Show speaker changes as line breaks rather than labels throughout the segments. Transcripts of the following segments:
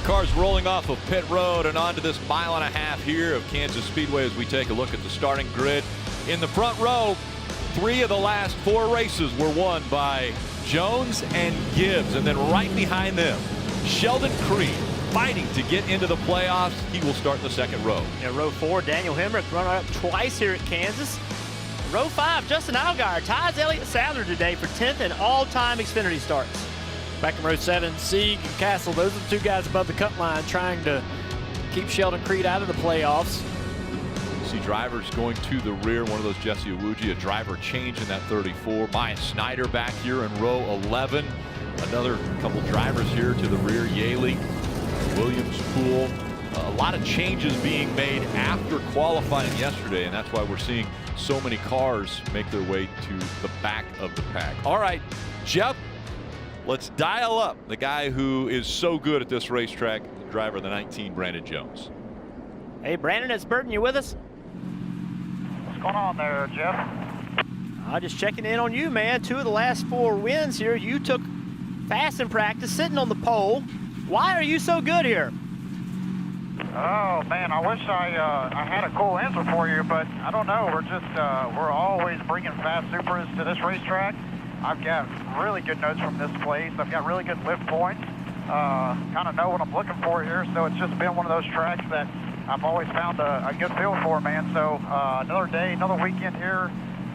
Cars rolling off of pit road and onto this mile-and-a-half here of Kansas Speedway as we take a look at the starting grid. In the front row, 3 of the last 4 races were won by Jones and Gibbs. And then right behind them, Sheldon Creed fighting to get into the playoffs. He will start in the second row.
Yeah, row 4, Daniel Hemrick runner up twice here at Kansas. Row 5, Justin Allgaier ties Elliott Sadler today for 10th in all-time Xfinity starts.
Back in row 7, Sieg and Castle, those are the 2 guys above the cut line trying to keep Sheldon Creed out of the playoffs.
See drivers going to the rear. One of those, Jesse Awuji, a driver change in that 34. Maya Snyder back here in row 11. Another couple drivers here to the rear. Yaley, Williams, Poole. A lot of changes being made after qualifying yesterday, and that's why we're seeing so many cars make their way to the back of the pack. All right, Jeff, let's dial up the guy who is so good at this racetrack, the driver of the 19, Brandon Jones.
Hey, Brandon, it's Burton. You with us?
What's going on there, Jeff?
Just checking in on you, man. 2 of the last 4 wins here. You took fast in practice, sitting on the pole. Why are you so good here?
Oh man, I wish I had a cool answer for you, but I don't know. We're always bringing fast supers to this racetrack. I've got really good notes from this place. I've got really good lift points. Kind of know what I'm looking for here, so it's just been one of those tracks that I've always found a good feel for, man. So another day, another weekend here.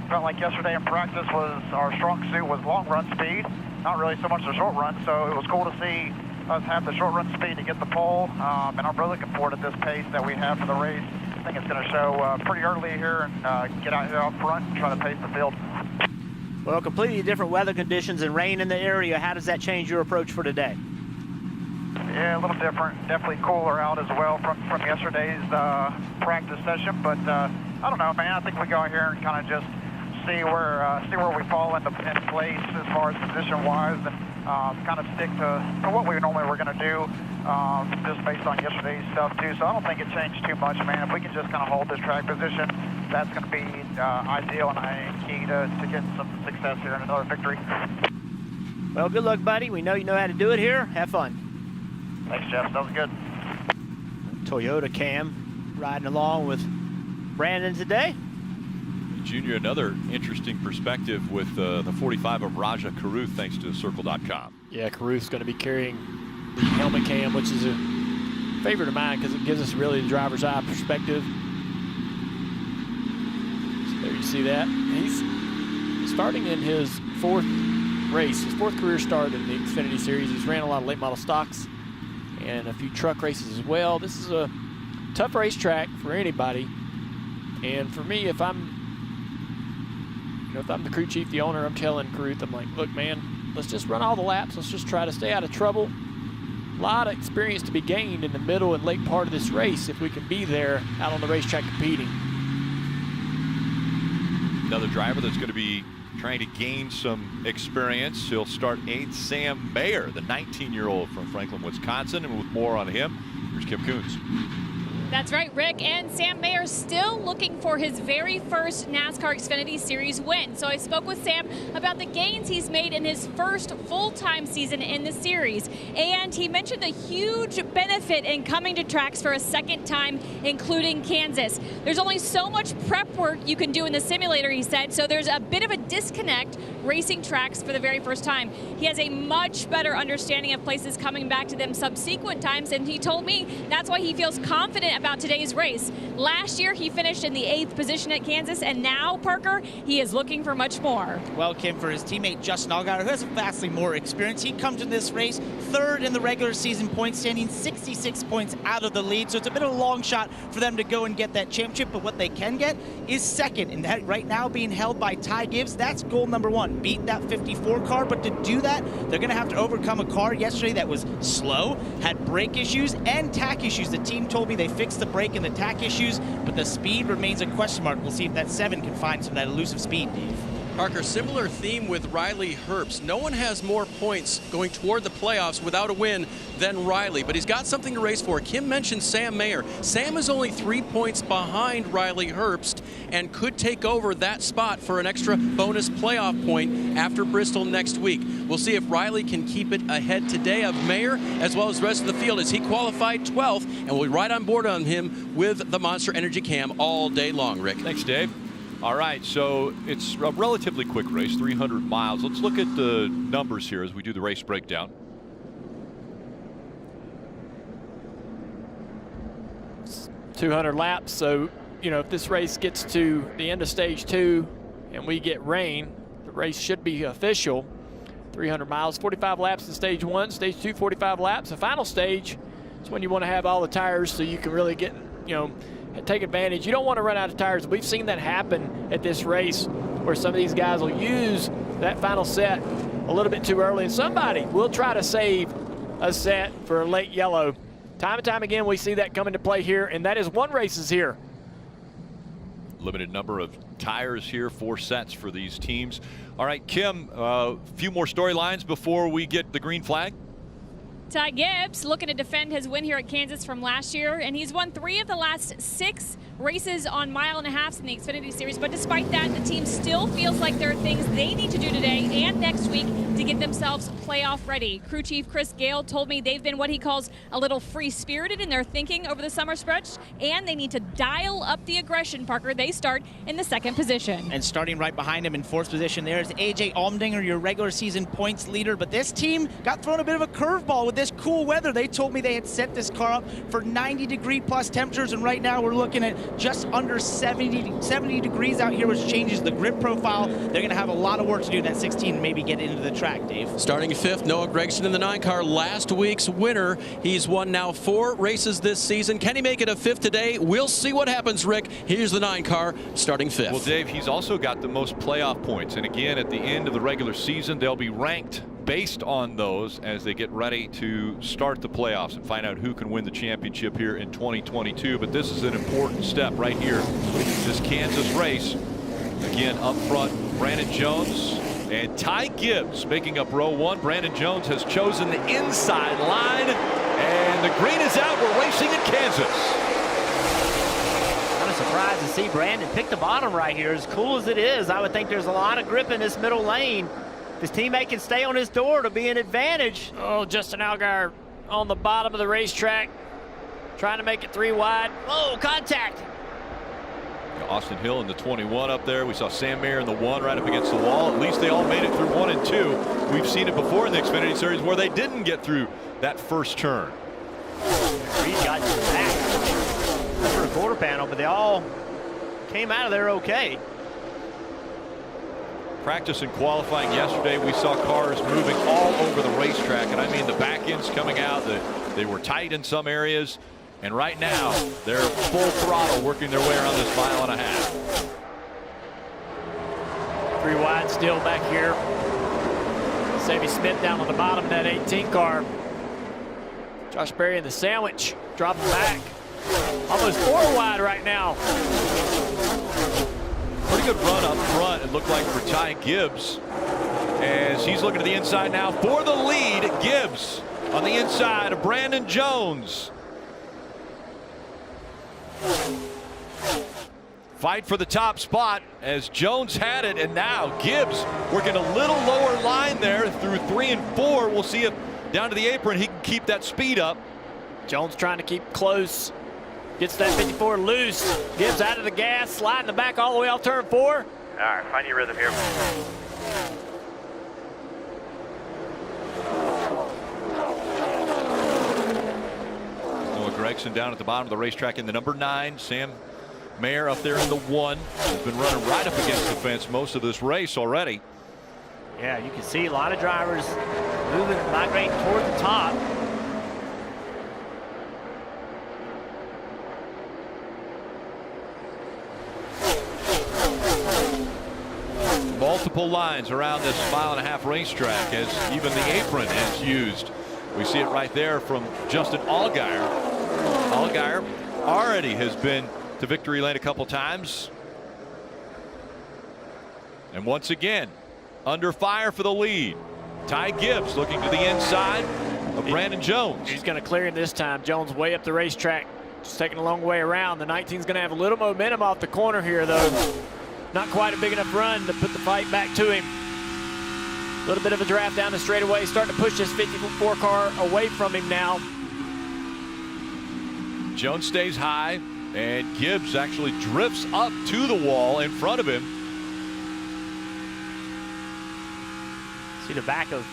Felt like yesterday in practice was our strong suit was long run speed, not really so much the short run. So it was cool to see us have the short run speed to get the pole, and I'm really looking forward to this pace that we have for the race. I think it's going to show pretty early here and get out here out front and try to pace the field.
Well, completely different weather conditions and rain in the area. How does that change your approach for today?
Yeah, a little different. Definitely cooler out as well from yesterday's practice session. But I don't know, man. I think we go out here and kind of just see where we fall into place as far as position-wise, and kind of stick to what we normally were going to do, just based on yesterday's stuff too. So I don't think it changed too much, man. If we can just kind of hold this track position, that's going to be ideal and key to getting some success here and another victory.
Well, good luck, buddy. We know you know how to do it here. Have fun.
Thanks, Jeff. That was good.
Toyota Cam riding along with Brandon today.
Junior, another interesting perspective with the 45 of Raja Caruth, thanks to Circle.com.
Yeah, Caruth's going to be carrying the helmet cam, which is a favorite of mine because it gives us really the driver's eye perspective. So there you see that. He's starting in his 4th race, his 4th career start in the Xfinity Series. He's ran a lot of late model stocks and a few truck races as well. This is a tough racetrack for anybody. And for me, if I'm the crew chief, the owner, I'm telling Caruth, I'm like, look, man, let's just run all the laps. Let's just try to stay out of trouble. A lot of experience to be gained in the middle and late part of this race if we can be there out on the racetrack competing.
Another driver that's going to be trying to gain some experience. He'll start 8th, Sam Mayer, the 19-year-old from Franklin, Wisconsin. And with more on him, here's Kim Coons.
That's right, Rick, and Sam Mayer still looking for his very first NASCAR Xfinity Series win. So I spoke with Sam about the gains he's made in his first full-time season in the series. And he mentioned a huge benefit in coming to tracks for a second time, including Kansas. There's only so much prep work you can do in the simulator, he said, so there's a bit of a disconnect racing tracks for the very first time. He has a much better understanding of places coming back to them subsequent times, and he told me that's why he feels confident about today's race. Last year, he finished in the 8th position at Kansas, and now, Parker, he is looking for much more.
Well, Kim, for his teammate Justin Allgaier, who has vastly more experience, he comes in this race 3rd in the regular season points standing, 66 points out of the lead. So it's a bit of a long shot for them to go and get that championship, but what they can get is 2nd, and that right now being held by Ty Gibbs. That's goal number 1, beat that 54 car, but to do that, they're going to have to overcome a car yesterday that was slow, had brake issues and tack issues. The team told me they fixed the brake and the tack issues, but the speed remains a question mark. We'll see if that 7 can find some of that elusive speed, Dave.
Parker, similar theme with Riley Herbst. No one has more points going toward the playoffs without a win than Riley, but he's got something to race for. Kim mentioned Sam Mayer. Sam is only 3 points behind Riley Herbst and could take over that spot for an extra bonus playoff point after Bristol next week. We'll see if Riley can keep it ahead today of Mayer as well as the rest of the field, as he qualified 12th, and we'll be right on board on him with the Monster Energy Cam all day long, Rick.
Thanks, Dave. All right, so it's a relatively quick race, 300 miles. Let's look at the numbers here as we do the race breakdown.
200 laps, so you know, if this race gets to the end of stage 2 and we get rain, the race should be official. 300 miles, 45 laps in stage 1, stage 2, 45 laps. The final stage is when you want to have all the tires so you can really get, you know, take advantage. You don't want to run out of tires. We've seen that happen at this race where some of these guys will use that final set a little bit too early, and somebody will try to save a set for a late yellow. Time and time again, we see that come into play here, and that is 1 races here.
Limited number of tires here, 4 sets for these teams. All right, Kim, a few more storylines before we get the green flag.
Ty Gibbs looking to defend his win here at Kansas from last year, and he's won 3 of the last 6 races on mile-and-a-halfs in the Xfinity Series. But despite that, the team still feels like there are things they need to do today and next week to get themselves playoff ready. Crew Chief Chris Gale told me they've been what he calls a little free-spirited in their thinking over the summer stretch, and they need to dial up the aggression, Parker. They start in the 2nd position.
And starting right behind him in 4th position there is AJ Allmendinger, your regular season points leader. But this team got thrown a bit of a curveball with this cool weather. They told me they had set this car up for 90-degree-plus temperatures, and right now we're looking at just under 70 degrees out here, which changes the grip profile. They're going to have a lot of work to do in that 16 and maybe get into the track, Dave.
Starting 5th, Noah Gragson in the 9 car, last week's winner. He's won now 4 races this season. Can he make it a 5th today? We'll see what happens, Rick. Here's the 9 car starting 5th.
Well, Dave, he's also got the most playoff points. And again, at the end of the regular season, they'll be ranked based on those as they get ready to start the playoffs and find out who can win the championship here in 2022. But this is an important step right here, this Kansas race. Again, up front, Brandon Jones and Ty Gibbs making up row 1. Brandon Jones has chosen the inside line, and the green is out. We're racing in Kansas.
What a surprise to see Brandon pick the bottom right here. As cool as it is, I would think there's a lot of grip in this middle lane. If his teammate can stay on his door, it'll be an advantage.
Oh, Justin Allgaier on the bottom of the racetrack, trying to make it 3 wide. Oh, contact.
Austin Hill in the 21 up there. We saw Sam Mayer in the 1 right up against the wall. At least they all made it through 1 and 2. We've seen it before in the Xfinity Series where they didn't get through that first turn.
Reed got back for the quarter panel, but they all came out of there okay.
Practice and qualifying yesterday, we saw cars moving all over the racetrack, and I mean the back ends coming out. They were tight in some areas, and right now they're full throttle working their way around this 1.5 miles.
3 wide still back here. Sammy Smith down on the bottom of that 18 car. Josh Berry in the sandwich, dropping back. Almost 4 wide right now.
Pretty good run up front, it looked like, for Ty Gibbs, as he's looking to the inside now for the lead. Gibbs on the inside of Brandon Jones. Fight for the top spot as Jones had it, and now Gibbs working a little lower line there through 3 and 4. We'll see if down to the apron he can keep that speed up.
Jones trying to keep close. Gets that 54 loose. Gibbs out of the gas, sliding the back all the way off turn 4.
All right, find your rhythm here.
Noah Gragson down at the bottom of the racetrack in the number 9. Sam Mayer up there in the 1. Has been running right up against the fence most of this race already.
Yeah, you can see a lot of drivers moving, migrating toward the top.
Multiple lines around this 1.5 mile racetrack as even the apron is used. We see it right there from Justin Allgaier. Allgaier already has been to victory lane a couple times. And once again, under fire for the lead. Ty Gibbs looking to the inside of Brandon Jones.
He's going to clear him this time. Jones way up the racetrack, just taking a long way around. The 19's going to have a little momentum off the corner here, though. Not quite a big enough run to put the fight back to him. A little bit of a draft down the straightaway, starting to push this 54 car away from him now.
Jones stays high, and Gibbs actually drifts up to the wall in front of him.
See the back of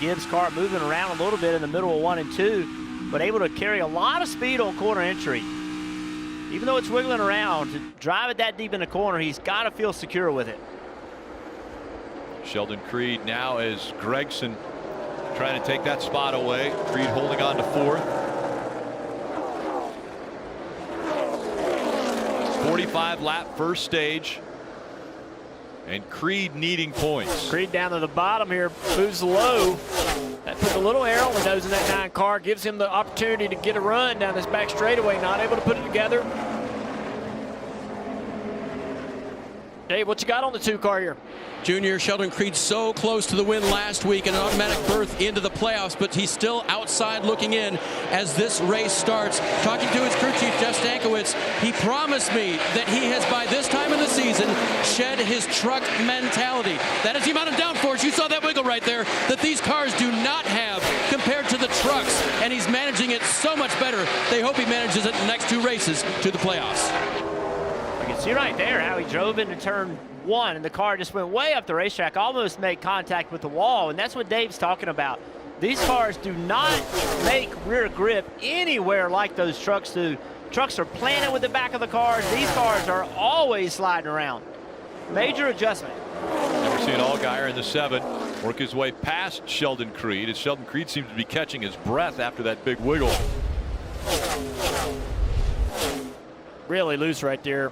Gibbs' car moving around a little bit in the middle of 1 and 2, but able to carry a lot of speed on corner entry. Even though it's wiggling around, to drive it that deep in the corner, he's got to feel secure with it.
Sheldon Creed now as Gragson trying to take that spot away. Creed holding on to 4th. 45-lap first stage. And Creed needing points.
Creed down to the bottom here, moves low. That puts a little air on the nose of that 9 car, gives him the opportunity to get a run down this back straightaway, not able to put it together. Dave, what you got on the 2 car here?
Junior Sheldon Creed so close to the win last week and an automatic berth into the playoffs, but he's still outside looking in as this race starts. Talking to his crew chief, Jeff Stankiewicz, he promised me that he has, by this time in the season, shed his truck mentality. That is the amount of downforce, you saw that wiggle right there, that these cars do not have compared to the trucks, and he's managing it so much better. They hope he manages it in the next 2 races to the playoffs.
You can see right there how he drove into turn 1 and the car just went way up the racetrack, almost made contact with the wall, and that's what Dave's talking about. These cars do not make rear grip anywhere like those trucks do. Trucks are planted with the back of the cars. These cars are always sliding around. Major adjustment.
And we're seeing Allgaier in the 7 work his way past Sheldon Creed, as Sheldon Creed seems to be catching his breath after that big wiggle.
Really loose right there.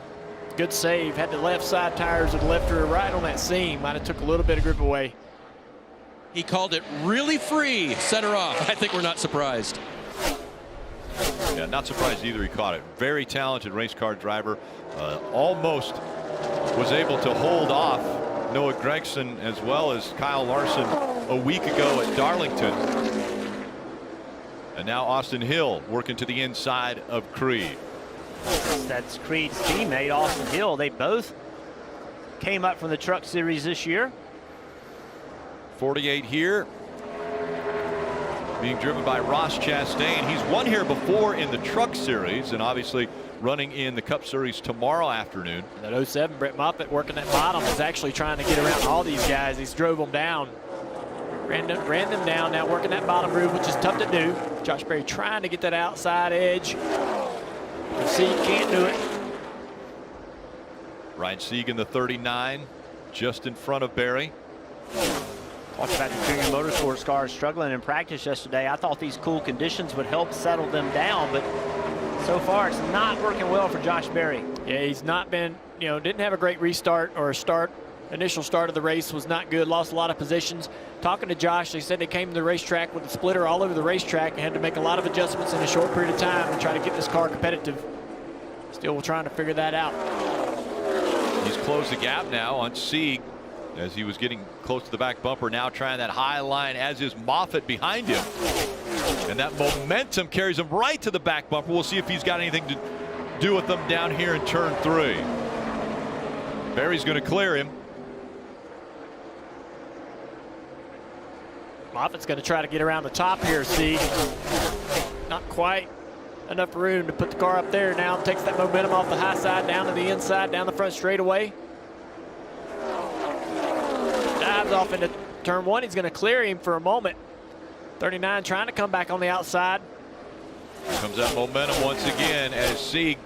Good save. Had the left side tires of the left rear right on that seam. Might have took a little bit of grip away.
He called it really free. Center off. I think we're not surprised.
Yeah, not surprised either he caught it. Very talented race car driver. Almost was able to hold off Noah Gragson as well as Kyle Larson a week ago at Darlington. And now Austin Hill working to the inside of Creed.
That's Creed's teammate, Austin Hill. They both came up from the Truck Series this year.
48 here. Being driven by Ross Chastain. He's won here before in the Truck Series and obviously running in the Cup Series tomorrow afternoon.
That 07 Brett Moffitt working that bottom is actually trying to get around all these guys. He's drove them down. Ran them down, now working that bottom groove, which is tough to do. Josh Berry trying to get that outside edge. See, can't do it.
Ryan Sieg in the 39, just in front of Berry.
Talked about the Junior Motorsports cars struggling in practice yesterday. I thought these cool conditions would help settle them down, but so far it's not working well for Josh Berry.
Yeah, he's not been, didn't have a great restart or a start. Initial start of the race was not good, lost a lot of positions. Talking to Josh, they said they came to the racetrack with a splitter all over the racetrack and had to make a lot of adjustments in a short period of time to try to get this car competitive. Still trying to figure that out.
He's closed the gap now on Sieg as he was getting close to the back bumper, now trying that high line, as is Moffitt behind him. And that momentum carries him right to the back bumper. We'll see if he's got anything to do with them down here in turn 3. Berry's going to clear him.
Moffitt's going to try to get around the top here, see. Not quite enough room to put the car up there now. Takes that momentum off the high side down to the inside, down the front straightaway. Dives off into turn 1. He's going to clear him for a moment. 39 trying to come back on the outside.
Comes that momentum once again as Sieg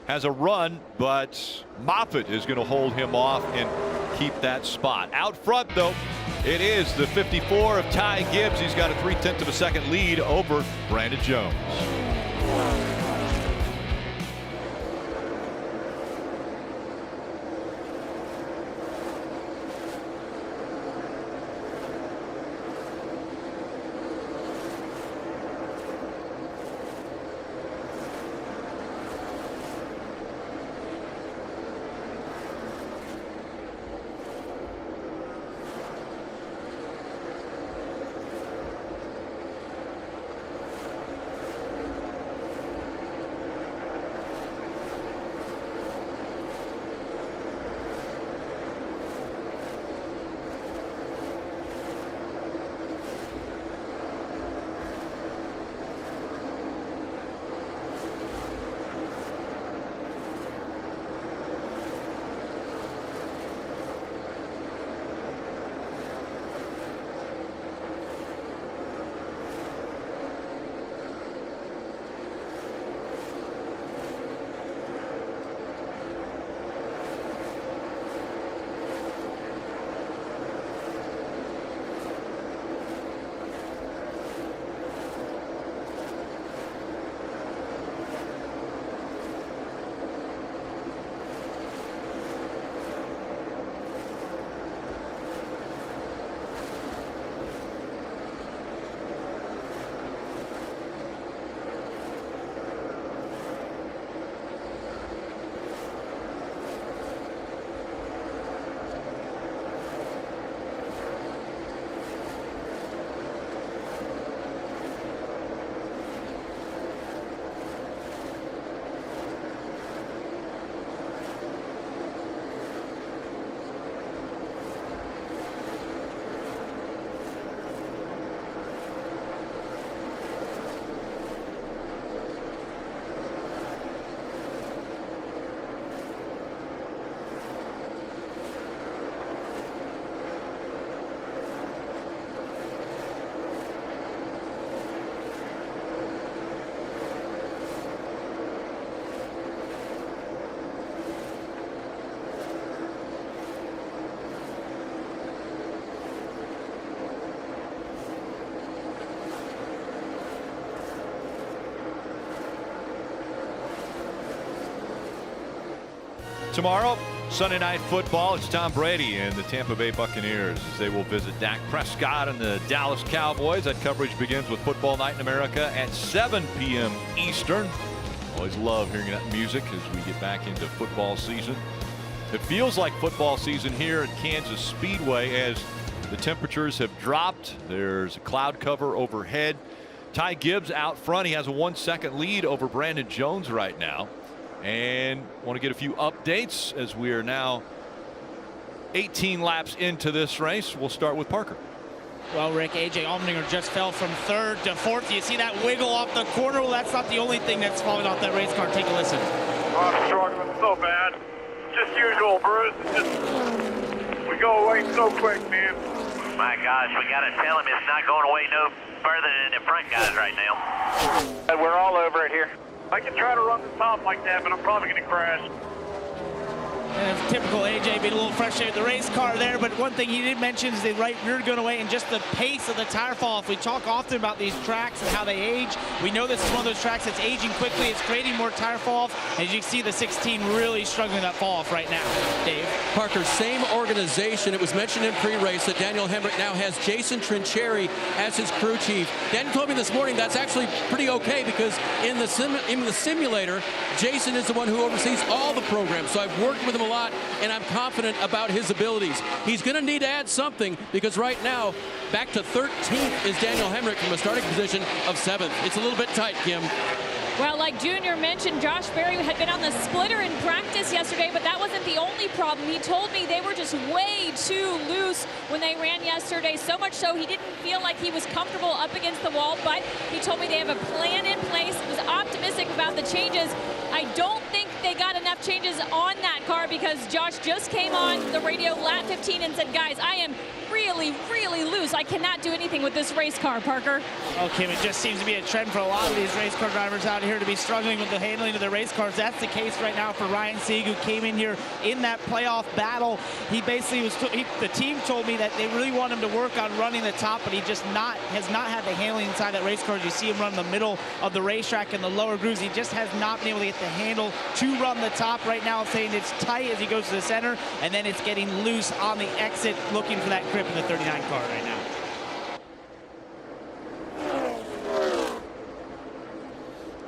has a run, but Moffitt is going to hold him off and keep that spot. Out front, though, it is the 54 of Ty Gibbs. He's got a 0.3 of a second lead over Brandon Jones. Tomorrow, Sunday Night Football, it's Tom Brady and the Tampa Bay Buccaneers as they will visit Dak Prescott and the Dallas Cowboys. That coverage begins with Football Night in America at 7 p.m. Eastern. Always love hearing that music as we get back into football season. It feels like football season here at Kansas Speedway as the temperatures have dropped. There's a cloud cover overhead. Ty Gibbs out front. He has a 1-second lead over Brandon Jones right now. And want to get a few updates as we are now 18 laps into this race. We'll start with Parker.
Well, Rick, A.J. Allmendinger just fell from 3rd to 4th. You see that wiggle off the corner? Well, that's not the only thing that's falling off that race car. Take a listen.
I'm struggling so bad. Just usual, Bruce. We go away so quick, man.
My gosh, we got to tell him it's not going away no further than the front guys right now.
We're all over it here. I can try to run the top like that, but I'm probably going to crash.
And it's typical AJ being a little frustrated with the race car there, but one thing he did mention is the right rear going away and just the pace of the tire fall off. We talk often about these tracks and how they age. We know this is one of those tracks that's aging quickly. It's creating more tire fall off. As you can see, the 16 really struggling that fall off right now. Dave?
Parker, same organization. It was mentioned in pre-race that Daniel Hemrick now has Jason Trincheri as his crew chief. Daniel told me this morning that's actually pretty okay because in the simulator, Jason is the one who oversees all the programs. So I've worked with him a lot, and I'm confident about his abilities. He's going to need to add something because right now, back to 13th is Daniel Hemrick from a starting position of 7th. It's a little bit tight, Kim.
Well, like Junior mentioned, Josh Berry had been on the splitter in practice yesterday, but that wasn't the only problem. He told me they were just way too loose when they ran yesterday, so much so he didn't feel like he was comfortable up against the wall, but he told me they have a plan in place, was optimistic about the changes. I don't think they got enough changes on that car because Josh just came on the radio lap 15 and said, guys, I am really, really loose. I cannot do anything with this race car, Parker.
Oh, Kim, it just seems to be a trend for a lot of these race car drivers out here to be struggling with the handling of their race cars. That's the case right now for Ryan Sieg, who came in here in that playoff battle. He basically was, the team told me that they really want him to work on running the top, but he just has not had the handling inside that race car. As you see him run the middle of the racetrack and the lower grooves, he just has not been able to get the handle to run the top. Right now, saying it's tight as he goes to the center, and then it's getting loose on the exit, looking for that grip in the 39 car right now.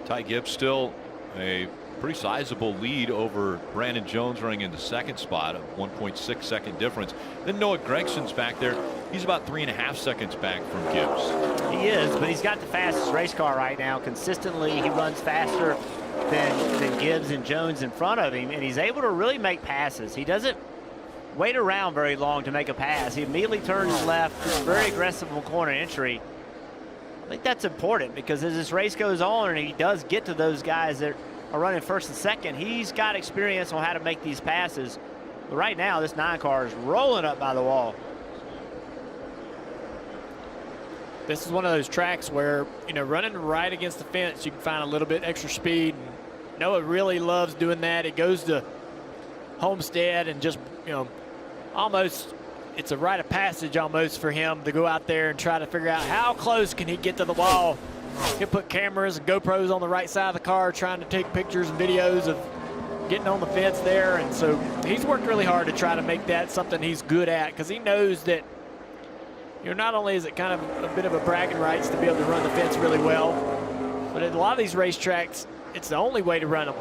Ty Gibbs still a pretty sizable lead over Brandon Jones running in the 2nd spot, a 1.6 second difference. Then Noah Gregson's back there. He's about 3.5 seconds back from Gibbs.
He is, but he's got the fastest race car right now. Consistently, he runs faster than Gibbs and Jones in front of him, and he's able to really make passes. He doesn't wait around very long to make a pass. He immediately turns left, very aggressive on corner entry. I think that's important because as this race goes on and he does get to those guys that are running 1st and 2nd, he's got experience on how to make these passes. But right now, this 9 car is rolling up by the wall.
This is one of those tracks where, you know, running right against the fence, you can find a little bit extra speed. And Noah really loves doing that. It goes to Homestead and just, you know, almost, it's a rite of passage almost for him to go out there and try to figure out how close can he get to the wall. He'll put cameras and GoPros on the right side of the car trying to take pictures and videos of getting on the fence there. And so he's worked really hard to try to make that something he's good at because he knows that, you know, not only is it kind of a bit of a bragging rights to be able to run the fence really well, but at a lot of these racetracks, it's the only way to run them,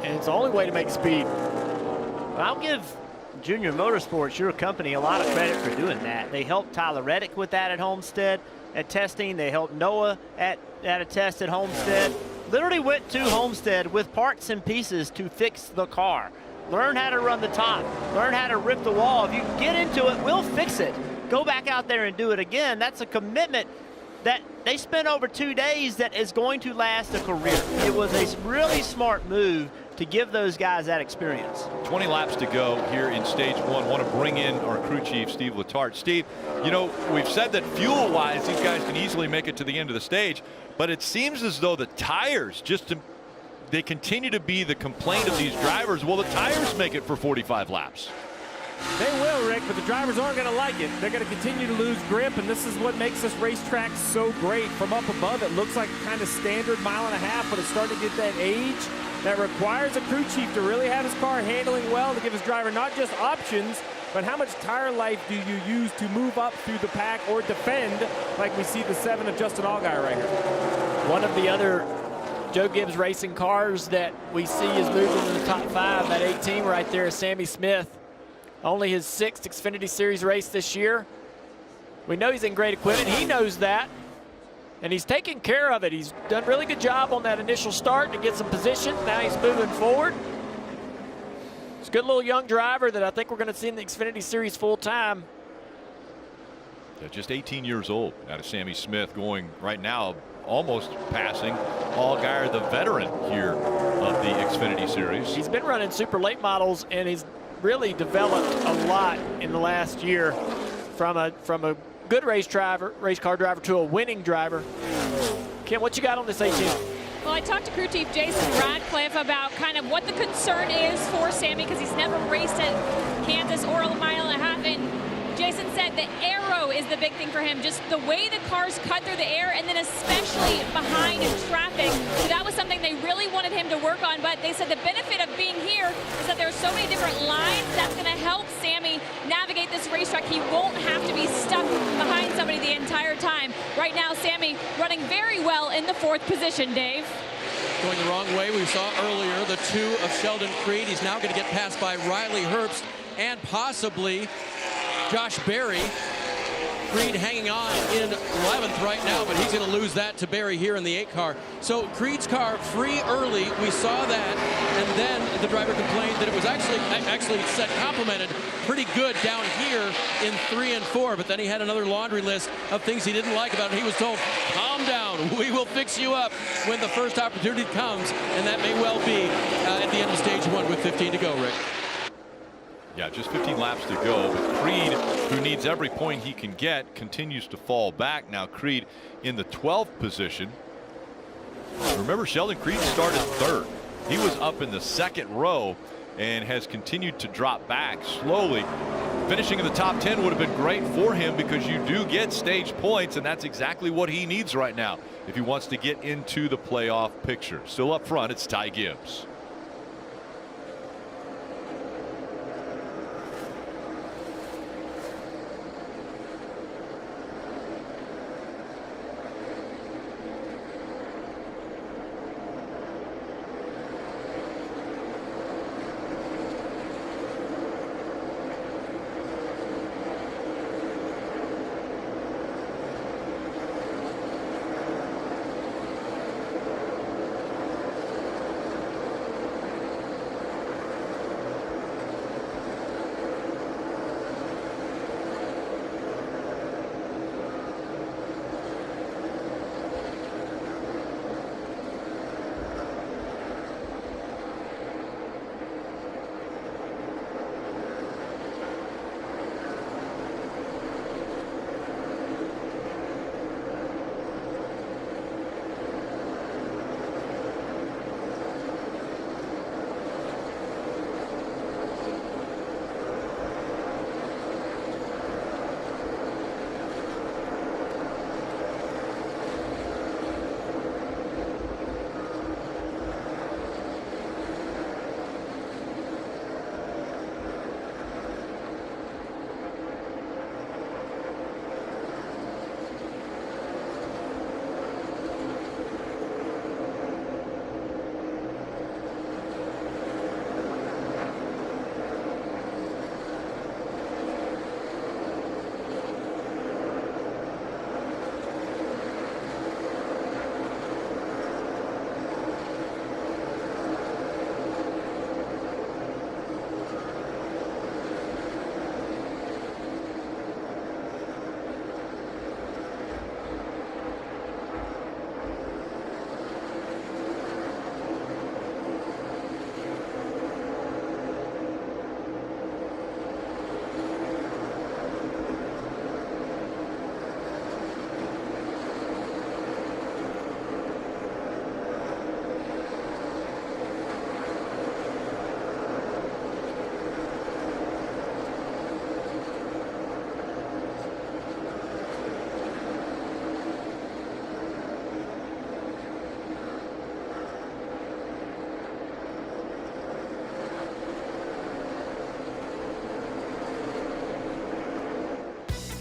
and it's the only way to make speed.
I'll give Junior Motorsports, your company, a lot of credit for doing that. They helped Tyler Reddick with that at Homestead at testing. They helped Noah at a test at Homestead. Literally went to Homestead with parts and pieces to fix the car. Learn how to run the top. Learn how to rip the wall. If you get into it, we'll fix it. Go back out there and do it again. That's a commitment that they spent over 2 days that is going to last a career. It was a really smart move to give those guys that experience.
20 laps to go here in stage 1. Want to bring in our crew chief, Steve Letarte. Steve, you know, we've said that fuel-wise, these guys can easily make it to the end of the stage, but it seems as though the tires they continue to be the complaint of these drivers. Will the tires make it for 45 laps?
They will, Rick, but the drivers aren't going to like it. They're going to continue to lose grip, and this is what makes this racetrack so great. From up above, it looks like kind of standard 1.5 miles, but it's starting to get that age that requires a crew chief to really have his car handling well, to give his driver not just options, but how much tire life do you use to move up through the pack or defend, like we see the 7 of Justin Allgaier right here.
One of the other Joe Gibbs Racing cars that we see is moving in the top 5, that 18 right there is Sammy Smith. Only his 6th Xfinity Series race this year. We know he's in great equipment. He knows that, and he's taking care of it. He's done a really good job on that initial start to get some position. Now he's moving forward. It's a good little young driver that I think we're going to see in the Xfinity Series full time.
Yeah, just 18 years old out of Sammy Smith, going right now almost passing Allgaier, the veteran here of the Xfinity Series.
He's been running super late models, and he's really developed a lot in the last year from a good race car driver to a winning driver. Kim, what you got on this 18?
Well, I talked to crew chief Jason Radcliffe about kind of what the concern is for Sammy, because he's never raced at Kansas or a 1.5 miles, and Jason said the aero is the big thing for him, just the way the cars cut through the air, and then especially behind traffic. So that was something they really wanted him to work on, but they said the benefit of being here is that there are so many different lines that's going to help Sammy navigate this racetrack. He won't have to be stuck behind somebody the entire time. Right now, Sammy running very well in the 4th position, Dave.
Going the wrong way. We saw earlier the 2 of Sheldon Creed. He's now going to get passed by Riley Herbst and possibly Josh Berry. Creed hanging on in 11th right now, but he's going to lose that to Berry here in the 8 car. So Creed's car free early. We saw that, and then the driver complained that it was actually said complimented pretty good down here in 3 and 4, but then he had another laundry list of things he didn't like about it. He was told, calm down, we will fix you up when the first opportunity comes, and that may well be at the end of stage 1 with 15 to go, Rick.
Yeah, just 15 laps to go. But Creed, who needs every point he can get, continues to fall back. Now Creed in the 12th position. Remember, Sheldon Creed started 3rd. He was up in the 2nd row and has continued to drop back slowly. Finishing in the top 10 would have been great for him, because you do get stage points, and that's exactly what he needs right now if he wants to get into the playoff picture. Still up front, it's Ty Gibbs.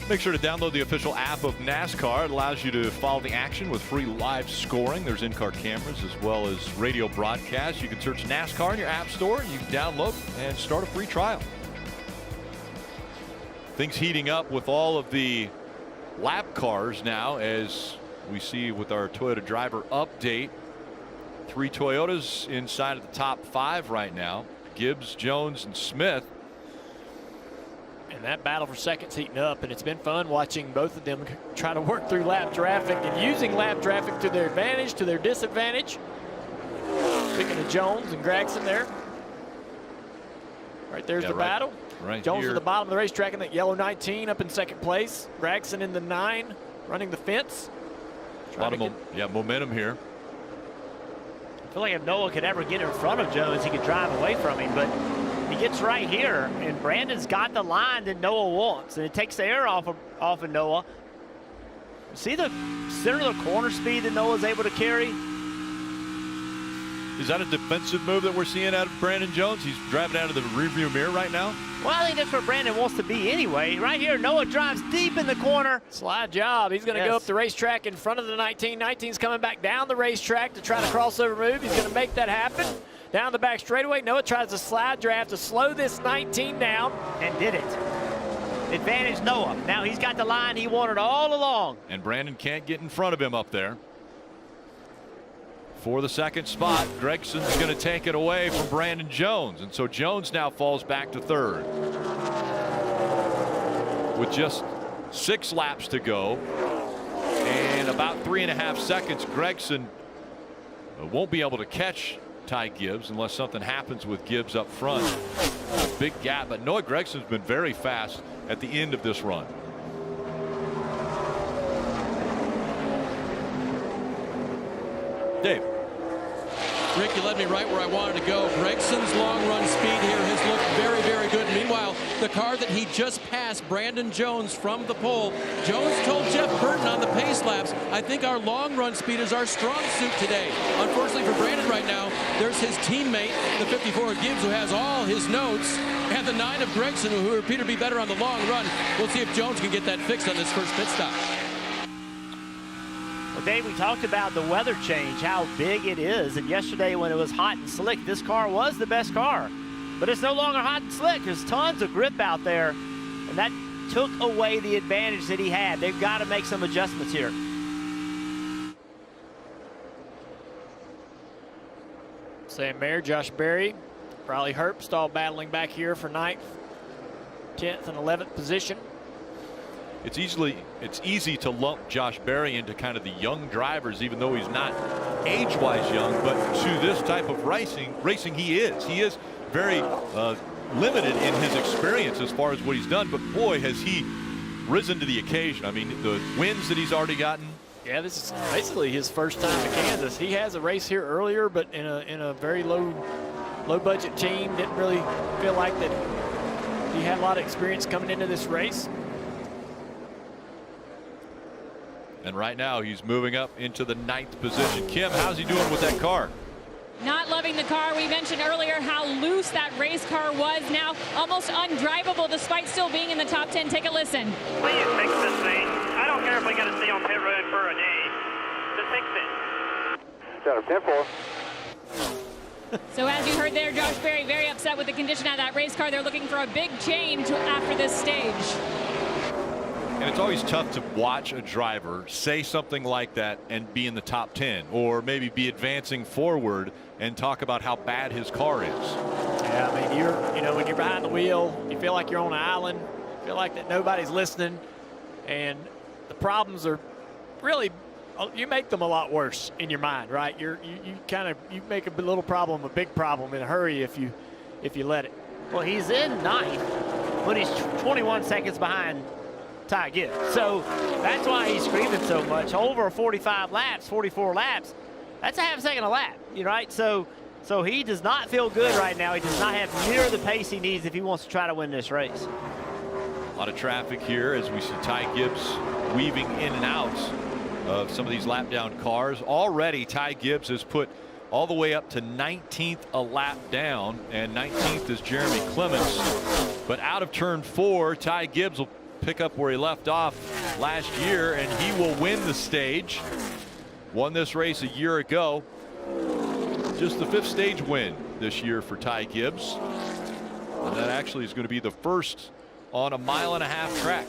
Make sure to download the official app of NASCAR. It allows you to follow the action with free live scoring. There's in-car cameras as well as radio broadcasts. You can search NASCAR in your app store. You can download and start a free trial. Things heating up with all of the lap cars now, as we see with our Toyota driver update. 3 Toyotas inside of the top 5 right now. Gibbs, Jones, and Smith.
And that battle for second's heating up, and it's been fun watching both of them try to work through lap traffic and using lap traffic to their advantage, to their disadvantage. Speaking of Jones and Gragson there. Right there's the battle.
Right
Jones
here
at the bottom of the racetrack in that yellow 19 up in second place. Gragson in the 9 running the fence.
A lot of momentum here.
I feel like if Noah could ever get in front of Jones, he could drive away from him, but he gets right here, and Brandon's got the line that Noah wants, and it takes the air off of Noah. See the center of the corner speed that Noah's able to carry?
Is that a defensive move that we're seeing out of Brandon Jones? He's driving out of the rearview mirror right now.
Well, I think that's where Brandon wants to be anyway. Right here, Noah drives deep in the corner.
Slide job. He's going to go up the racetrack in front of the 19. 19's coming back down the racetrack to try to crossover move. He's going to make that happen. Down the back straightaway, Noah tries to slide draft to slow this 19 down.
And did it. Advantage Noah. Now he's got the line he wanted all along.
And Brandon can't get in front of him up there. For the second spot, Gragson's going to take it away from Brandon Jones. And so Jones now falls back to 3rd. With just 6 laps to go and about 3.5 seconds, Gragson won't be able to catch Ty Gibbs unless something happens with Gibbs up front. A big gap, but Noah Gragson's been very fast at the end of this run. Dave.
Rick, you led me right where I wanted to go. Gragson's long run speed here has looked very, very good. Meanwhile, the car that he just passed, Brandon Jones from the pole. Jones told Jeff Burton on the pace laps, I think our long run speed is our strong suit today. Unfortunately for Brandon right now, there's his teammate, the 54 of Gibbs, who has all his notes, and the 9 of Gragson, who appear to be better on the long run. We'll see if Jones can get that fixed on this first pit stop.
Well, Dave, we talked about the weather change, how big it is. And yesterday when it was hot and slick, this car was the best car. But it's no longer hot and slick. There's tons of grip out there. And that took away the advantage that he had. They've got to make some adjustments here.
Sam Mayer, Josh Berry, Riley Herbst all battling back here for 9th, 10th, and 11th position.
It's easy to lump Josh Berry into kind of the young drivers, even though he's not age-wise young, but to this type of racing he is very limited in his experience as far as what he's done, but boy has he risen to the occasion. I mean, the wins that he's already gotten.
Yeah, this is basically his first time to Kansas. He has a race here earlier, but in a very low budget team. Didn't really feel like that he had a lot of experience coming into this race.
And right now he's moving up into the 9th position. Kim, how's he doing with that car?
Not loving the car. We mentioned earlier how loose that race car was. Now almost undrivable despite still being in the top 10. Take a listen.
Please fix this thing. I don't care if we got to stay on pit road for a day. Just fix it.
So as you heard there, Josh Berry very upset with the condition of that race car. They're looking for a big change after this stage.
And it's always tough to watch a driver say something like that and be in the top 10, or maybe be advancing forward and talk about how bad his car is.
Yeah, I mean, when you're behind the wheel, you feel like you're on an island. You feel like that nobody's listening, and the problems are really, you make them a lot worse in your mind, right? You make a little problem a big problem in a hurry if you let it.
Well, he's in 9th, but he's 21 seconds behind Ty Gibbs. So that's why he's screaming so much. Over 45 laps, 44 laps, that's a half second a lap, right? So he does not feel good right now. He does not have near the pace he needs if he wants to try to win this race.
A lot of traffic here as we see Ty Gibbs weaving in and out of some of these lap down cars. Already Ty Gibbs has put all the way up to 19th a lap down, and 19th is Jeremy Clements. But out of turn 4, Ty Gibbs will pick up where he left off last year, and he will win the stage. Won this race a year ago. Just the 5th stage win this year for Ty Gibbs. And that actually is going to be the first on a 1.5 mile track.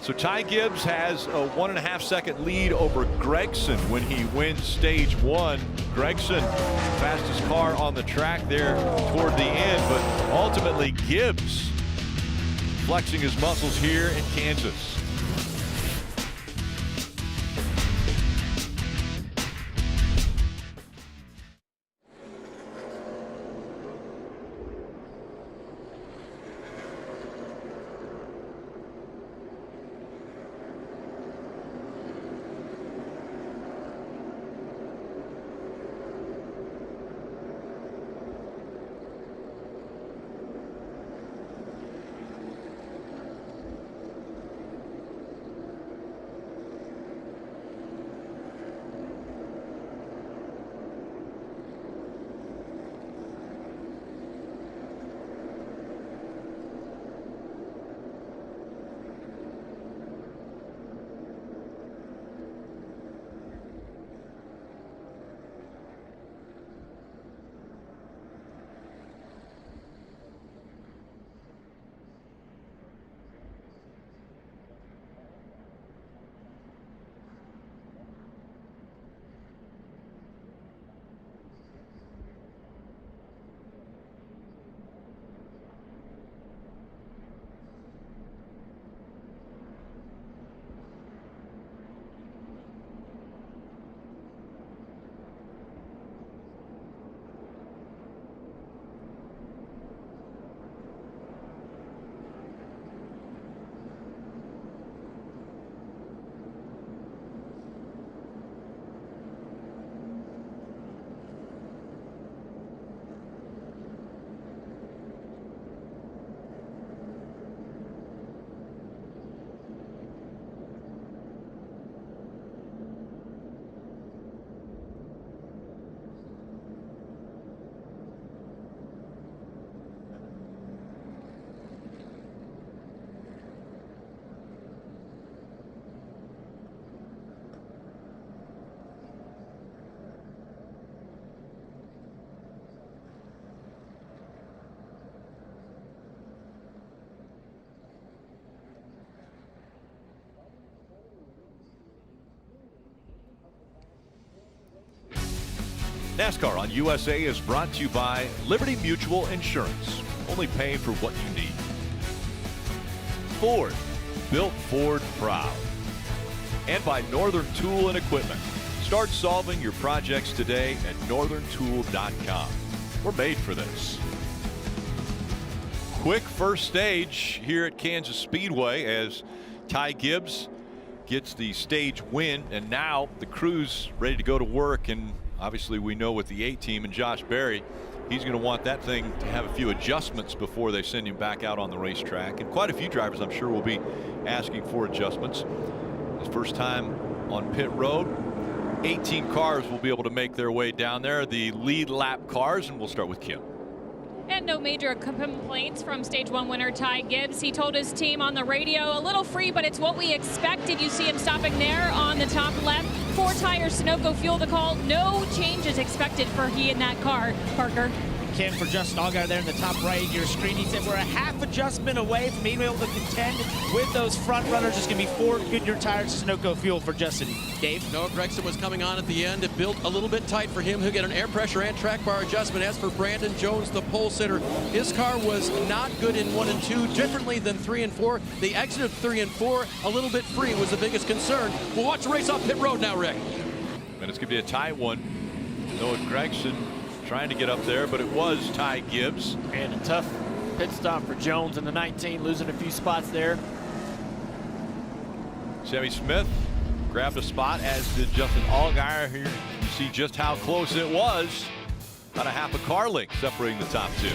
So Ty Gibbs has a 1.5 second lead over Gragson when he wins stage 1. Gragson, fastest car on the track there toward the end, but ultimately Gibbs flexing his muscles here in Kansas. NASCAR on USA is brought to you by Liberty Mutual Insurance. Only pay for what you need. Ford, built Ford proud. And by Northern Tool and Equipment. Start solving your projects today at northerntool.com. We're made for this. Quick first stage here at Kansas Speedway as Ty Gibbs gets the stage win, and now the crew's ready to go to work. And obviously we know with the A team and Josh Berry, he's going to want that thing to have a few adjustments before they send him back out on the racetrack. And quite a few drivers, I'm sure, will be asking for adjustments. His first time on pit road. 18 cars will be able to make their way down there, the lead lap cars, and we'll start with Kim.
And no major complaints from stage 1 winner Ty Gibbs. He told his team on the radio, a little free, but it's what we expected. You see him stopping there on the top left. 4-tire Sunoco fuel to call. No changes expected for he in that car, Parker.
Kim, for Justin Allgaier there in the top right of your screen, he said we're a half adjustment away from being able to contend with those front runners. There's going to be 4 Goodyear tires, Sunoco fuel for Justin. Dave?
Noah Gragson was coming on at the end. It built a little bit tight for him. He'll get an air pressure and track bar adjustment. As for Brandon Jones, the pole sitter, his car was not good in 1 and 2, differently than 3 and 4. The exit of 3 and 4, a little bit free, was the biggest concern. We'll watch the race off pit road now, Rick.
And it's going to be a tight one. Noah Gragson trying to get up there, but it was Ty Gibbs.
And a tough pit stop for Jones in the 19, losing a few spots there.
Sammy Smith grabbed a spot, as did Justin Allgaier here. You see just how close it was. About a half a car length separating the top 2.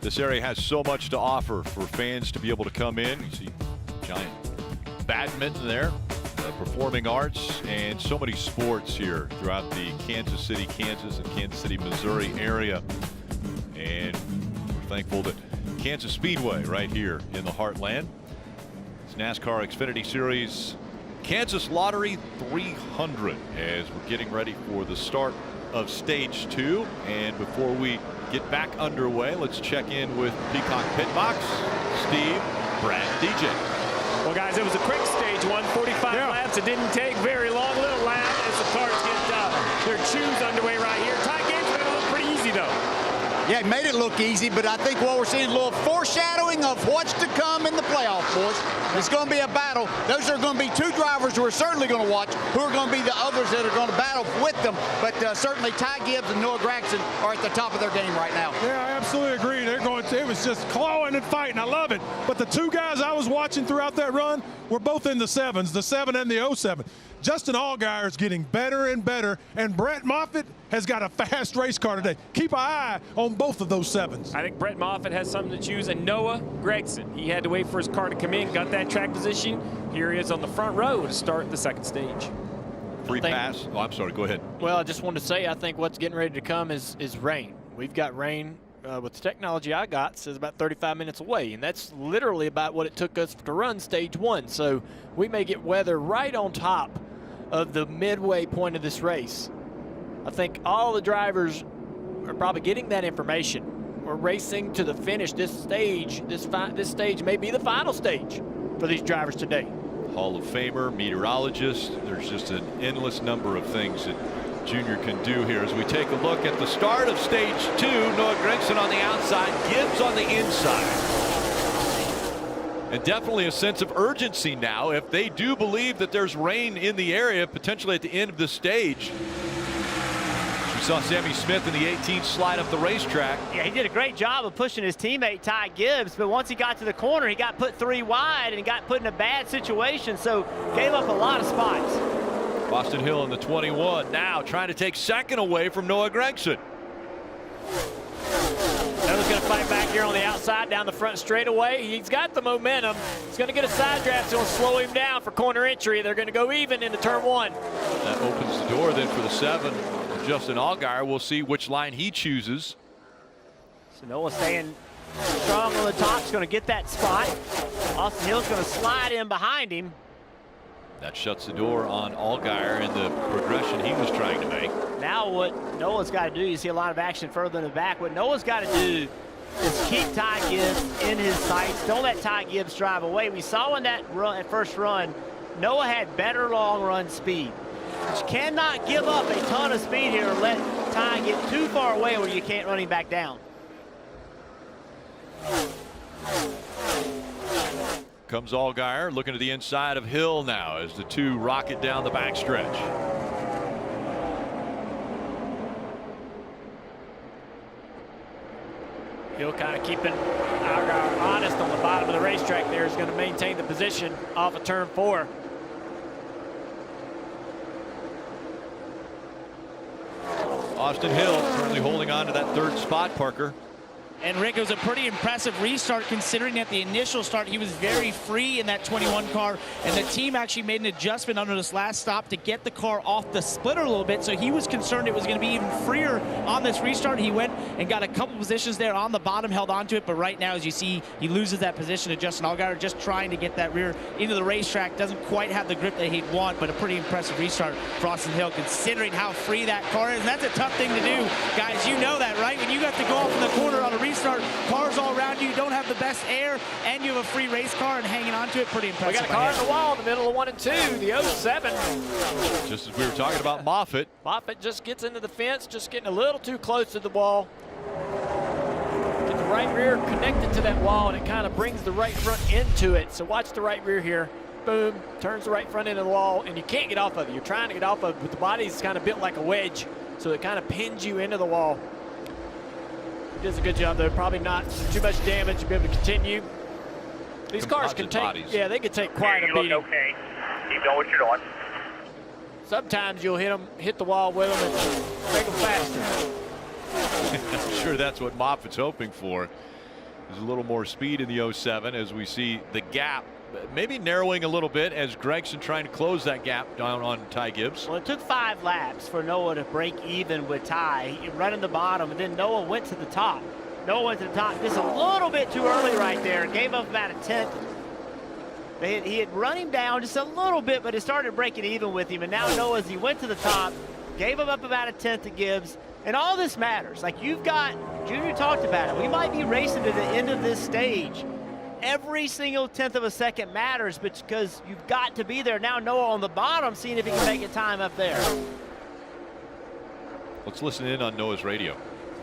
This area has so much to offer for fans to be able to come in. You see giant badminton there, performing arts, and so many sports here throughout the Kansas City, Kansas, and Kansas City, Missouri area. And we're thankful that Kansas Speedway right here in the heartland. It's NASCAR Xfinity Series Kansas Lottery 300 as we're getting ready for the start of stage 2. And before we get back underway, let's check in with Peacock Pit Box. Steve, Brad, DJ.
Well, guys, it was a quick stage 1, 45 laps. It didn't take very long. Little lap as the cars get their shoes underway right here. Tie game's going to look pretty easy, though.
Yeah, it made it look easy, but I think what we're seeing is a little foreshadowing of what's to come in the playoffs, boys. It's going to be a battle. Those are going to be two drivers who are certainly going to watch, who are going to be the others that are going to battle with them. But certainly Ty Gibbs and Noah Gragson are at the top of their game right now.
Yeah, I absolutely agree. They're going to, it was just clawing and fighting. I love it. But the two guys I was watching throughout that run were both in the 7s, the 7 and the 07. Justin Allgaier is getting better and better, and Brett Moffitt has got a fast race car today. Keep an eye on both of those 7s.
I think Brett Moffitt has something to choose, and Noah Gragson. He had to wait for his car to come in, got that track position. Here he is on the front row to start the second stage.
Free pass. Oh, I'm sorry. Go ahead.
Well, I just wanted to say I think what's getting ready to come is rain. We've got rain. With the technology I got, says about 35 minutes away, and that's literally about what it took us to run stage 1. So we may get weather right on top of the midway point of this race. I think all the drivers are probably getting that information. We're racing to the finish. This stage may be the final stage for these drivers today.
Hall of Famer, meteorologist. There's just an endless number of things that Junior can do here as we take a look at the start of stage 2. Noah Gragson on the outside, Gibbs on the inside. And definitely a sense of urgency now if they do believe that there's rain in the area potentially at the end of the stage. We saw Sammy Smith in the 18 slide up the racetrack.
Yeah, he did a great job of pushing his teammate Ty Gibbs, but once he got to the corner, he got put 3 wide and got put in a bad situation, so gave up a lot of spots.
Boston Hill in the 21 now trying to take second away from Noah Gragson.
Noah's going to fight back here on the outside down the front straightaway. He's got the momentum. He's going to get a side draft. It's going to slow him down for corner entry. They're going to go even into turn 1.
That opens the door then for the 7. Justin Allgaier. We'll see which line he chooses.
So Noah staying strong on the top. He's going to get that spot. Austin Hill's going to slide in behind him.
That shuts the door on Allgaier and the progression he was trying to make.
Now what Noah's got to do, you see a lot of action further in the back. What Noah's got to do is keep Ty Gibbs in his sights. Don't let Ty Gibbs drive away. We saw in that first run, Noah had better long run speed. But you cannot give up a ton of speed here and let Ty get too far away where you can't run him back down.
Comes Allgaier looking to the inside of Hill now as the two rocket down the backstretch.
Hill kind of keeping Allgaier honest on the bottom of the racetrack there. Is going to maintain the position off of turn 4.
Austin Hill currently holding on to that 3rd spot, Parker.
And Rick, it was a pretty impressive restart considering at the initial start he was very free in that 21 car, and the team actually made an adjustment under this last stop to get the car off the splitter a little bit, so he was concerned it was going to be even freer on this restart. He went and got a couple positions there on the bottom, held onto it, but right now, as you see, he loses that position to Justin Allgaier, just trying to get that rear into the racetrack. Doesn't quite have the grip that he'd want, but a pretty impressive restart for Austin Hill considering how free that car is. And that's a tough thing to do, guys. You know that, right? When you got to go off in the corner on a restart, cars all around you, don't have the best air, and you have a free race car and hanging on to it, pretty impressive.
We got a car in the wall in the middle of 1 and 2, the 07.
Just as we were talking about Moffitt.
Moffitt just gets into the fence, just getting a little too close to the wall. Get the right rear connected to that wall, and it kind of brings the right front into it. So watch the right rear here. Boom, turns the right front into the wall, and you can't get off of it. You're trying to get off of it, but the body's kind of built like a wedge, so it kind of pins you into the wall. He does a good job there. Probably not too much damage to be able to continue. These cars can take, they can take quite a beating.
You look okay. Keep doing what you're doing.
Sometimes you'll hit the wall with them and make them faster.
I'm sure that's what Moffitt's hoping for. There's a little more speed in the 07 as we see the gap maybe narrowing a little bit as Gragson trying to close that gap down on Ty Gibbs.
Well, it took 5 laps for Noah to break even with Ty. He running the bottom, and then Noah went to the top. Noah went to the top just a little bit too early right there. Gave up about a 10th. He had run him down just a little bit, but it started breaking even with him. And now Noah, as he went to the top, gave him up about a 10th to Gibbs. And all this matters. Like, you've got, Junior talked about it, we might be racing to the end of this stage. Every single 10th of a second matters, but because you've got to be there. Now Noah on the bottom, seeing if he can make a time up there.
Let's listen in on Noah's radio.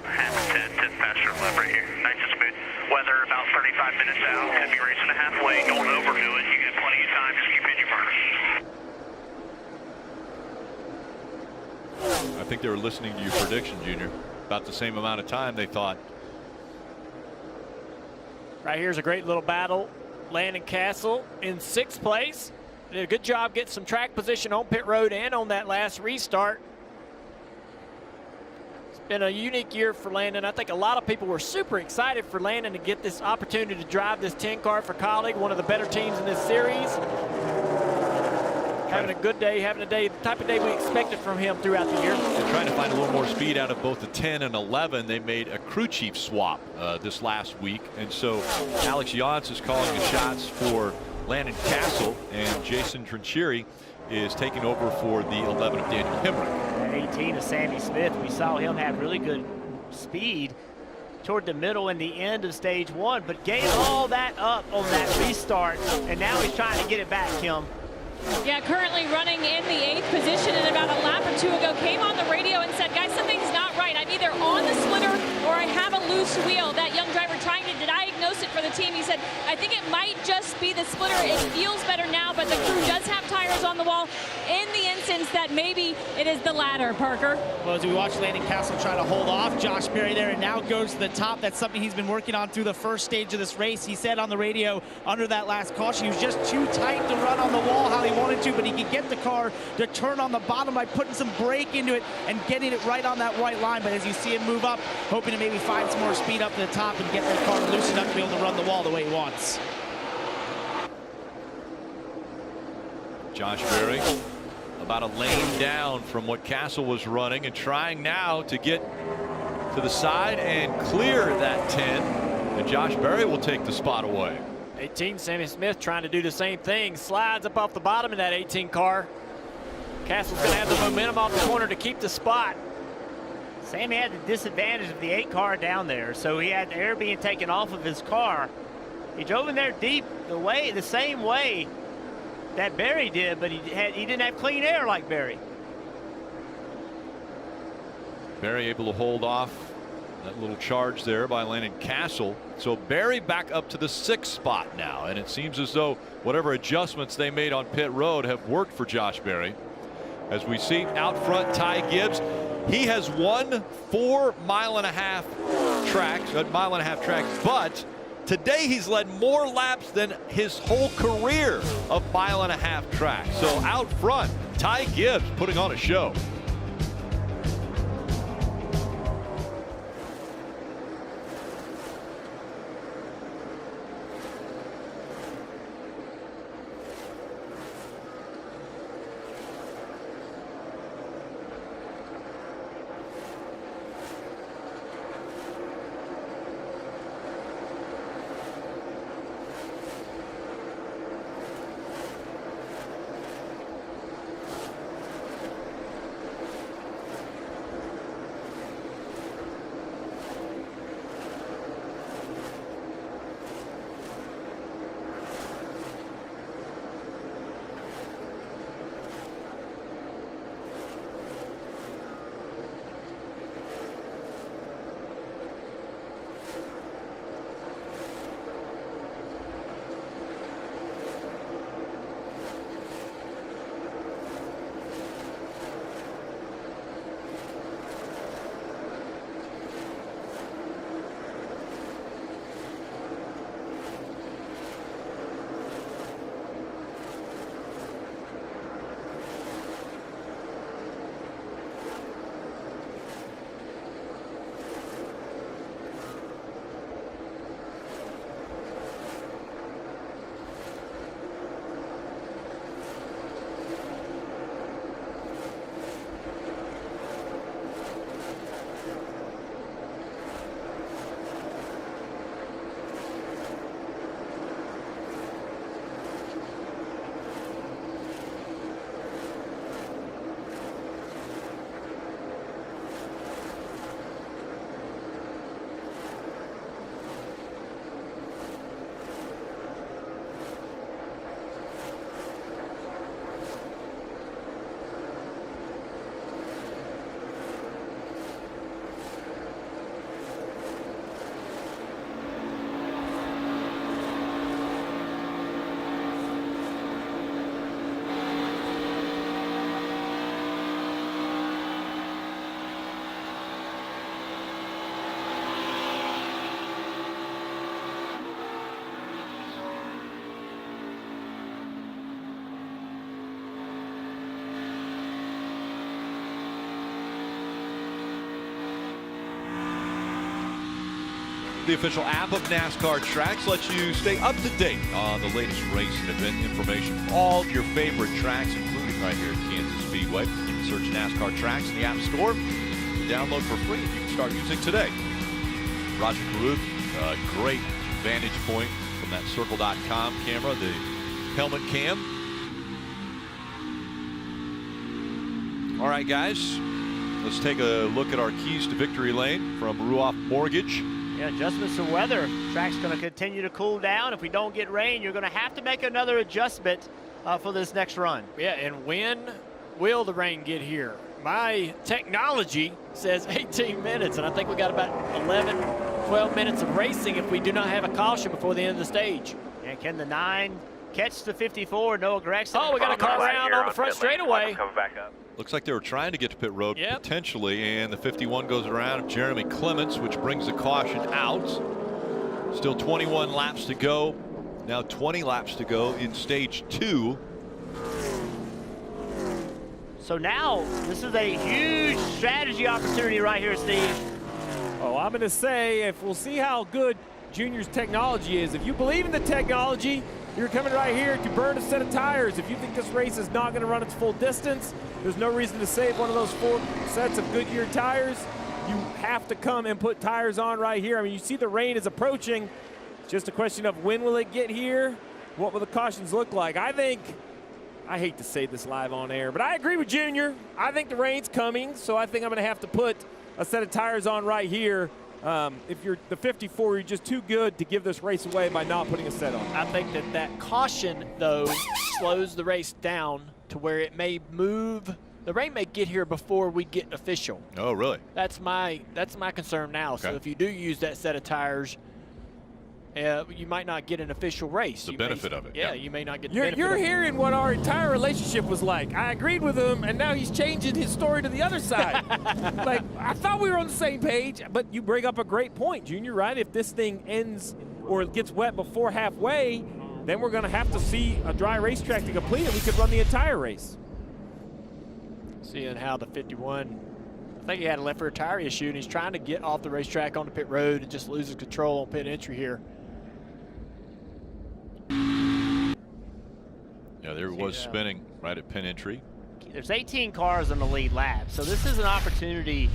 Half 10, 10 faster lap right here. Nice and smooth. Weather about 35 minutes out. Could be racing to halfway. Don't overdo it. You get plenty of time. Just keep hitting your burn.
I think they were listening to your prediction, Junior. About the same amount of time they thought.
Right here's a great little battle. Landon Castle in 6th place. Did a good job getting some track position on pit road and on that last restart. It's been a unique year for Landon. I think a lot of people were super excited for Landon to get this opportunity to drive this 10 car for Colleague, one of the better teams in this series. Having a good day, having a day, the type of day we expected from him throughout the year.
They're trying to find a little more speed out of both the 10 and 11. They made a crew chief swap this last week. And so Alex Yance is calling the shots for Landon Castle, and Jason Trinchieri is taking over for the 11 of Daniel Hemrick.
18 of Sammy Smith, we saw him have really good speed toward the middle and the end of stage 1, but gave all that up on that restart, and now he's trying to get it back, Kim.
Yeah, currently running in the 8th position, and about a lap or 2 ago came on the radio and said, guys, something's not right. I'm either on the splitter or I have a loose wheel. That young driver trying to diagnose it for the team. He said, I think it might just be the splitter. It feels better now, but the crew does have tires on the wall in the instance that maybe it is the latter, Parker.
Well, as we watch Landon Castle try to hold off Josh Berry there and now goes to the top, that's something he's been working on through the first stage of this race. He said on the radio under that last caution, he was just too tight to run on the wall how he wanted to, but he could get the car to turn on the bottom by putting some brake into it and getting it right on that white line. But as you see him move up, hoping to maybe find some more speed up to the top and get that car loosened up to be able to run the wall the way he wants.
Josh Berry about a lane down from what Castle was running and trying now to get to the side and clear that 10. And Josh Berry will take the spot away.
18, Sammy Smith trying to do the same thing. Slides up off the bottom of that 18 car. Castle's going to have the momentum off the corner to keep the spot.
Sammy had the disadvantage of the 8 car down there, so he had the air being taken off of his car. He drove in there deep the same way that Berry did, but he didn't have clean air like Berry.
Berry able to hold off that little charge there by Landon Castle. So Berry back up to the 6th spot now, and it seems as though whatever adjustments they made on pit road have worked for Josh Berry. As we see out front, Ty Gibbs, he has won 4 mile-and-a-half tracks, but today he's led more laps than his whole career of mile-and-a-half tracks. So out front, Ty Gibbs putting on a show. The official app of NASCAR Tracks lets you stay up to date on the latest race and event information for all of your favorite tracks, including right here at Kansas Speedway. Search NASCAR Tracks in the App Store. Download for free. You can start using today. Roger Caruth, a great vantage point from that circle.com camera, the helmet cam. All right, guys, let's take a look at our keys to victory lane from Ruoff Mortgage.
Yeah, adjustments to weather. Track's going to continue to cool down. If we don't get rain, you're going to have to make another adjustment for this next run.
Yeah, and when will the rain get here? My technology says 18 minutes, and I think we got about 11, 12 minutes of racing if we do not have a caution before the end of the stage.
And can the 9 catch the 54? Noah Gragson.
Oh, we got a car around on the front straightaway.
Looks like they were trying to get to pit road potentially, and the 51 goes around Jeremy Clements, which brings the caution out. Still 21 laps to go. Now 20 laps to go in stage 2.
So now this is a huge strategy opportunity right here, Steve.
Oh, I'm going to say, if we'll see how good Junior's technology is. If you believe in the technology, you're coming right here to burn a set of tires. If you think this race is not going to run its full distance, there's no reason to save one of those 4 sets of Goodyear tires. You have to come and put tires on right here. I mean, you see the rain is approaching. It's just a question of when will it get here? What will the cautions look like? I hate to say this live on air, but I agree with Junior. I think the rain's coming, so I think I'm going to have to put a set of tires on right here. If you're the 54, you're just too good to give this race away by not putting a set on.
I think that caution, though, slows the race down to where it may move. The rain may get here before we get official.
Oh, really?
That's my concern now. Okay. So if you do use that set of tires, you might not get an official race.
The benefit of it.
Yeah, you may not get the benefit
You're
of it.
hearing what our entire relationship was like. I agreed with him, and now he's changing his story to the other side. Like, I thought we were on the same page, but you bring up a great point, Junior, right? If this thing ends or it gets wet before halfway, then we're going to have to see a dry racetrack to complete it. We could run the entire race.
Seeing how the 51, I think he had a left rear tire issue, and he's trying to get off the racetrack onto pit road and just loses control on pit entry here.
Yeah, there it was spinning right at pin entry.
There's 18 cars in the lead lap, so this is an opportunity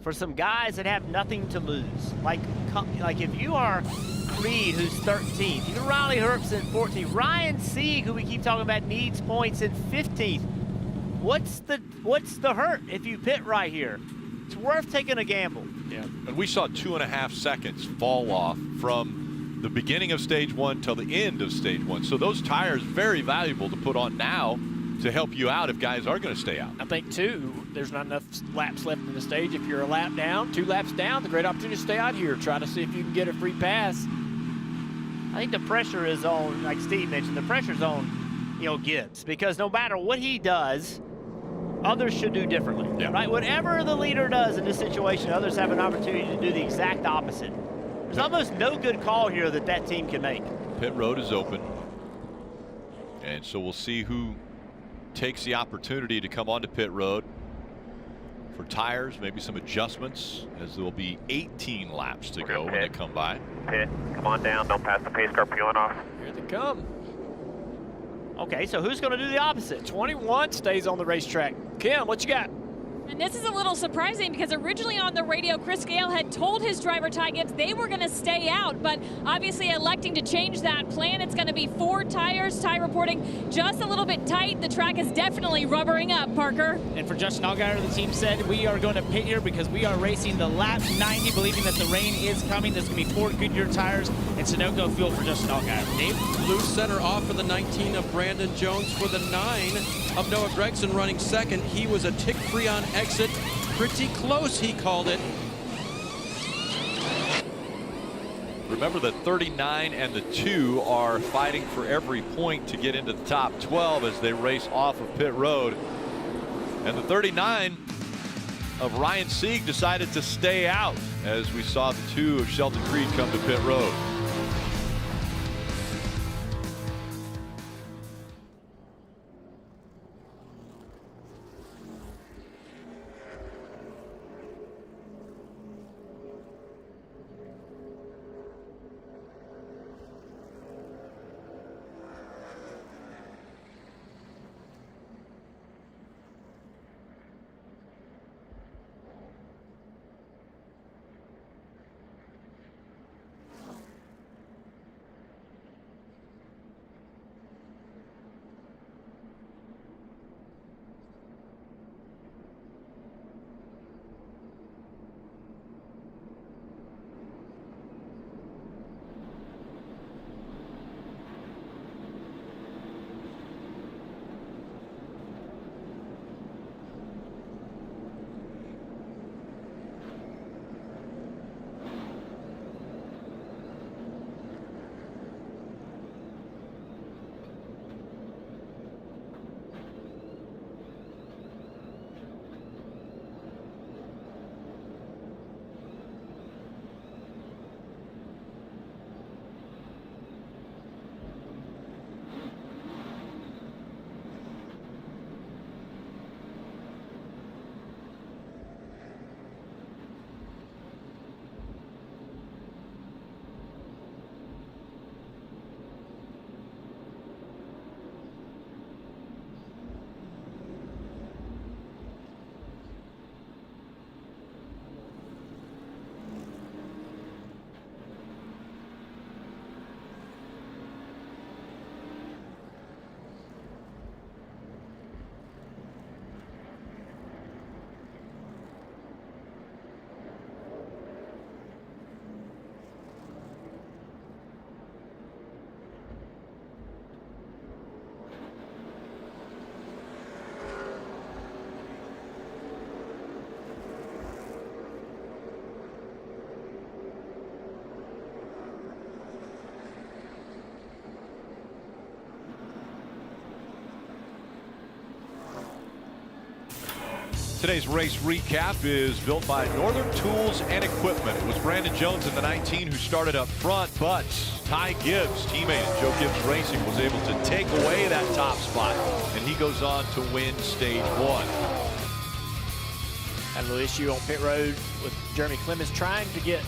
for some guys that have nothing to lose. Like if you are Reed, who's 13th, even Riley Herbst in 14th, Ryan Sieg, who we keep talking about, needs points in 15th. What's the hurt if you pit right here? It's worth taking a gamble.
Yeah, and we saw 2.5 seconds fall off from the beginning of stage 1 till the end of stage 1. So those tires very valuable to put on now to help you out if guys are going to stay out.
I think, too, there's not enough laps left in the stage. If you're a lap down, 2 laps down, the great opportunity to stay out here. Try to see if you can get a free pass.
I think the pressure is on, like Steve mentioned, the pressure's on, Gibbs, because no matter what he does, others should do differently, right? Whatever the leader does in this situation, others have an opportunity to do the exact opposite. There's almost no good call here that team can make.
Pit road is open, and so we'll see who takes the opportunity to come onto pit road for tires, maybe some adjustments, as there will be 18 laps to go when they come by.
Pit, come on down, don't pass the pace car peeling off.
Here they come.
Okay, so who's going to do the opposite?
21 stays on the racetrack. Kim, what you got?
And this is a little surprising because originally on the radio, Chris Gale had told his driver, Ty Gibbs, they were going to stay out, but obviously electing to change that plan. It's going to be 4 tires. Ty reporting just a little bit tight. The track is definitely rubbering up, Parker.
And for Justin Allgaier, the team said, we are going to pit here because we are racing the lap 90, believing that the rain is coming. There's going to be 4 Goodyear tires and Sunoco fuel for Justin Allgaier. Dave?
Loose center off for the 19 of Brandon Jones. For the 9 of Noah Gragson running second. He was a tick free on exit. Pretty close, he called it.
Remember that 39 and the 2 are fighting for every point to get into the top 12 as they race off of pit road. And the 39 of Ryan Sieg decided to stay out as we saw the 2 of Shelton Creed come to pit road. Today's race recap is built by Northern Tools and Equipment. It was Brandon Jones in the 19 who started up front, but Ty Gibbs, teammate at Joe Gibbs Racing, was able to take away that top spot, and he goes on to win stage 1.
Had a little issue on pit road with Jeremy Clemens trying to get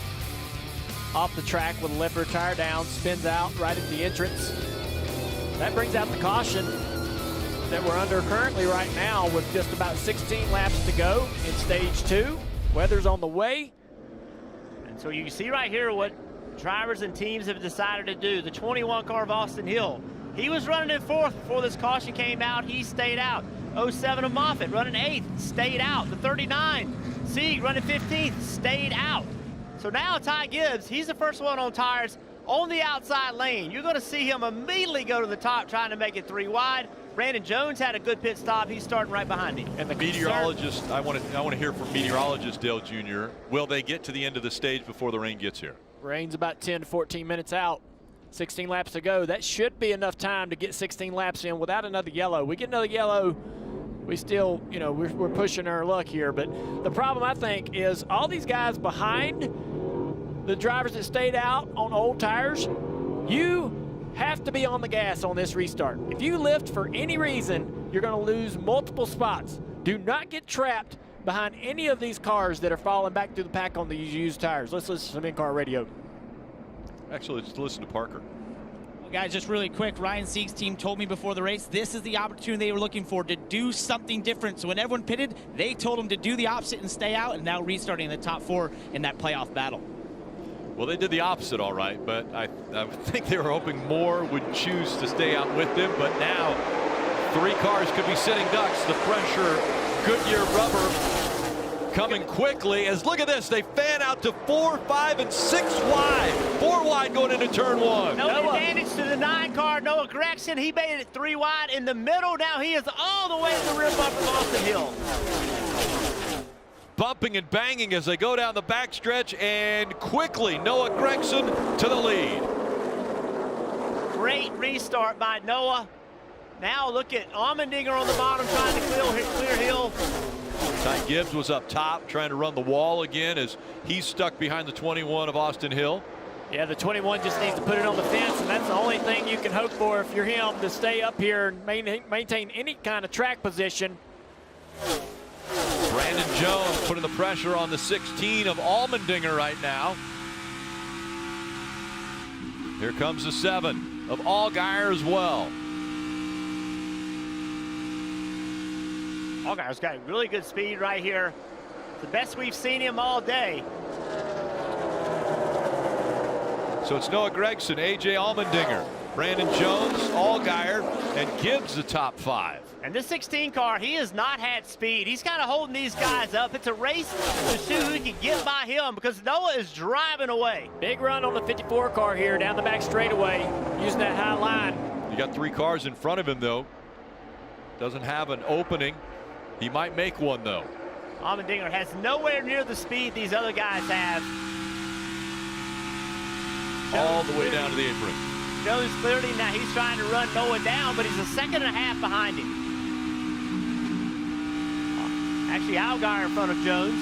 off the track with a leopard tire down, spins out right at the entrance. That brings out the caution that we're under currently right now with just about 16 laps to go in stage 2. Weather's on the way.
And so you can see right here what drivers and teams have decided to do. The 21 car of Austin Hill, he was running in 4th before this caution came out. He stayed out. 07 of Moffitt running 8th, stayed out. The 39 Sieg running 15th, stayed out. So now Ty Gibbs, he's the first one on tires on the outside lane. You're going to see him immediately go to the top trying to make it 3 wide. Brandon Jones had a good pit stop. He's starting right behind him.
And the meteorologist, I want to hear from meteorologist Dale Jr. Will they get to the end of the stage before the rain gets here?
Rain's about 10 to 14 minutes out. 16 laps to go. That should be enough time to get 16 laps in without another yellow. We get another yellow, we still, you know, we're pushing our luck here. But the problem, I think, is all these guys behind the drivers that stayed out on old tires, you have to be on the gas on this restart. If you lift for any reason, you're going to lose multiple spots. Do not get trapped behind any of these cars that are falling back through the pack on these used tires. Let's listen to some in-car radio.
Actually, let's listen to Parker.
Well, guys, just really quick, Ryan Sieg's team told me before the race, this is the opportunity they were looking for, to do something different. So when everyone pitted, they told them to do the opposite and stay out, and now restarting in the top 4 in that playoff battle.
Well, they did the opposite all right, but I think they were hoping more would choose to stay out with them. But now 3 cars could be sitting ducks. The pressure, Goodyear rubber coming quickly as, look at this, they fan out to 4, 5, and 6 wide. 4 wide going into turn 1.
No advantage to the 9 car, Noah Gragson. He made it 3 wide in the middle. Now he is all the way to the rear bumper of Austin Hill.
Bumping and banging as they go down the backstretch, and quickly Noah Gragson to the lead.
Great restart by Noah. Now look at Allmendinger on the bottom trying to clear Hill.
Ty Gibbs was up top trying to run the wall again as he's stuck behind the 21 of Austin Hill.
Yeah, the 21 just needs to put it on the fence, and that's the only thing you can hope for if you're him, to stay up here and maintain any kind of track position.
Brandon Jones putting the pressure on the 16 of Allmendinger right now. Here comes the 7 of Allgaier as well.
Allgaier's got really good speed right here. The best we've seen him all day.
So it's Noah Gragson, A.J. Allmendinger, Brandon Jones, Allgaier, and Gibbs the top 5.
And this 16 car, he has not had speed. He's kind of holding these guys up. It's a race to see who can get by him because Noah is driving away.
Big run on the 54 car here down the back straightaway, using that high line.
You got 3 cars in front of him, though. Doesn't have an opening. He might make one, though.
Allmendinger has nowhere near the speed these other guys have.
All the way down to the apron.
Jones clearly now he's trying to run Noah down, but he's a 1.5 seconds behind him. Actually, Allgaier in front of Jones.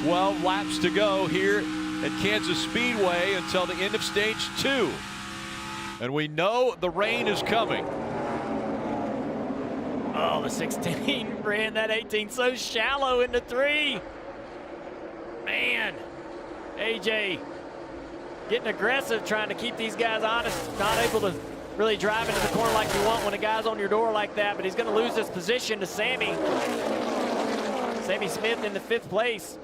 12 laps to go here at Kansas Speedway until the end of stage 2. And we know the rain is coming.
Oh, the 16 ran that 18 so shallow into 3. Man, AJ getting aggressive, trying to keep these guys honest, not able to really drive into the corner like you want when a guy's on your door like that, but he's going to lose this position to Sammy Smith in the 5th place.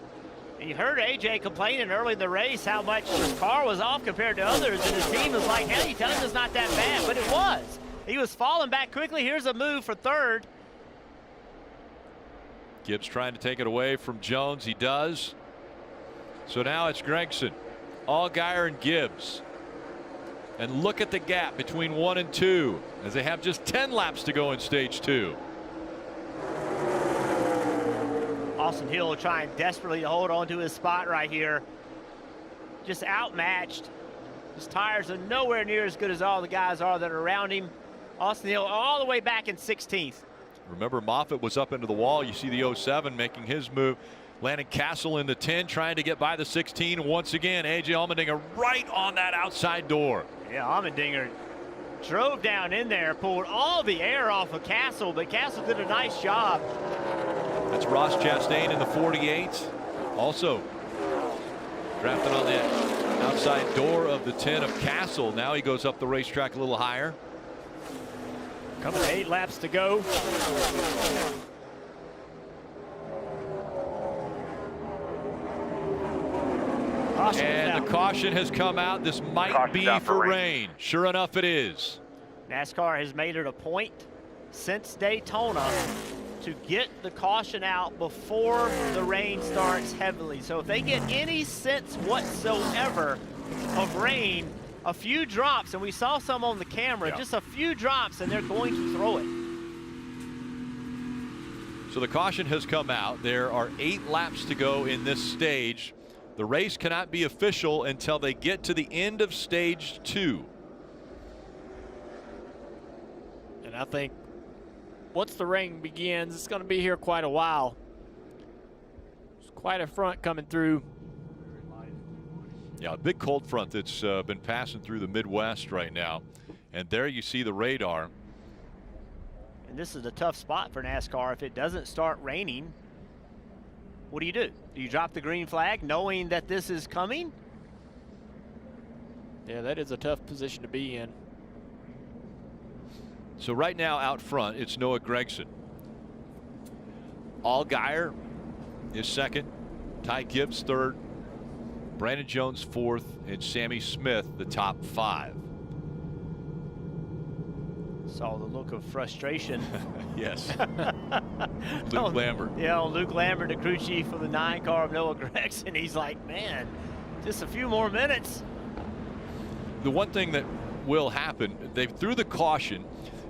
You heard AJ complaining early in the race how much his car was off compared to others, and his team was like, hell, you tell him it's not that bad, but it was. He was falling back quickly. Here's a move for 3rd.
Gibbs trying to take it away from Jones. He does. So now it's Gragson, Allgaier, and Gibbs. And look at the gap between 1 and 2 as they have just 10 laps to go in stage 2.
Austin Hill trying desperately to hold on to his spot right here. Just outmatched. His tires are nowhere near as good as all the guys are that are around him. Austin Hill all the way back in 16th.
Remember, Moffitt was up into the wall. You see the 07 making his move. Landon Castle in the 10, trying to get by the 16. Once again, A.J. Allmendinger right on that outside door.
Yeah, Allmendinger drove down in there, pulled all the air off of Castle, but Castle did a nice job.
That's Ross Chastain in the 48. Also drafted on that outside door of the 10 of Castle. Now he goes up the racetrack a little higher.
Coming 8 laps to go.
And the caution has come out. This might be for rain. Sure enough, it is.
NASCAR has made it a point since Daytona to get the caution out before the rain starts heavily. So if they get any sense whatsoever of rain, a few drops, and we saw some on the camera, just a few drops, and they're going to throw it.
So the caution has come out. There are 8 laps to go in this stage. The race cannot be official until they get to the end of stage 2.
And I think once the rain begins, it's going to be here quite a while. It's quite a front coming through.
Yeah, a big cold front that's been passing through the Midwest right now. And there you see the radar.
And this is a tough spot for NASCAR. If it doesn't start raining, what do? Do you drop the green flag knowing that this is coming?
Yeah, that is a tough position to be in.
So right now out front, it's Noah Gragson. Allgaier is second. Ty Gibbs third. Brandon Jones fourth. And Sammy Smith the top 5.
Saw the look of frustration.
Yes. Luke Lambert.
Yeah, Luke Lambert, the crew chief of the 9 car of Noah Gragson. He's like, man, just a few more minutes.
The one thing that will happen, they threw the caution.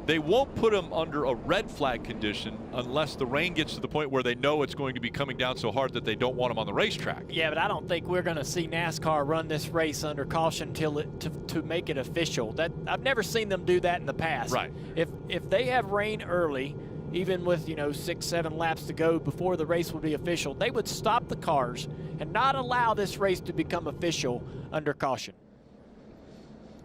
They won't put them under a red flag condition unless the rain gets to the point where they know it's going to be coming down so hard that they don't want them on the racetrack.
Yeah, but I don't think we're going to see NASCAR run this race under caution to make it official. That I've never seen them do that in the past.
Right.
If they have rain early, even with 6-7 laps to go before the race would be official, they would stop the cars and not allow this race to become official under caution.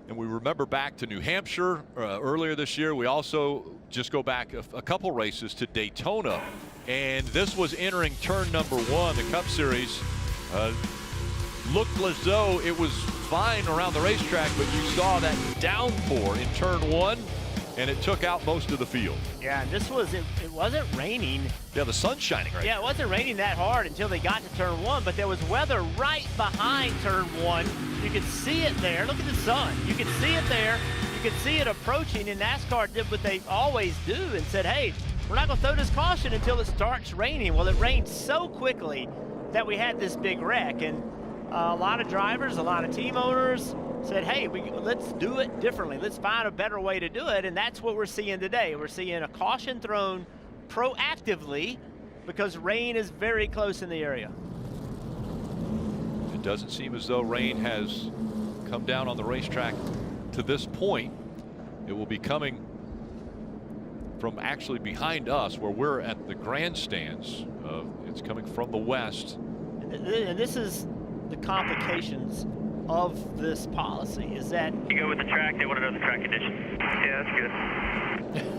And we remember back to New Hampshire earlier this year. We also just go back a couple races to Daytona. And this was entering turn number 1, the Cup Series. Looked as though it was fine around the racetrack, but you saw that downpour in turn 1, and it took out most of the field.
Yeah, and this was, it wasn't raining.
Yeah, the sun's shining right
Yeah, it wasn't raining that hard until they got to turn 1, but there was weather right behind turn 1. You could see it there. Look at the sun. You could see it there. You could see it approaching, and NASCAR did what they always do and said, hey, we're not going to throw this caution until it starts raining. Well, it rained so quickly that we had this big wreck, and a lot of drivers, a lot of team owners said, hey, let's do it differently. Let's find a better way to do it, and that's what we're seeing today. We're seeing a caution thrown proactively because rain is very close in the area.
It doesn't seem as though rain has come down on the racetrack to this point. It will be coming from actually behind us where we're at the grandstands. It's coming from the west.
And this is the complications of this policy is that
you go with the track, they want to know the track condition. Yeah, that's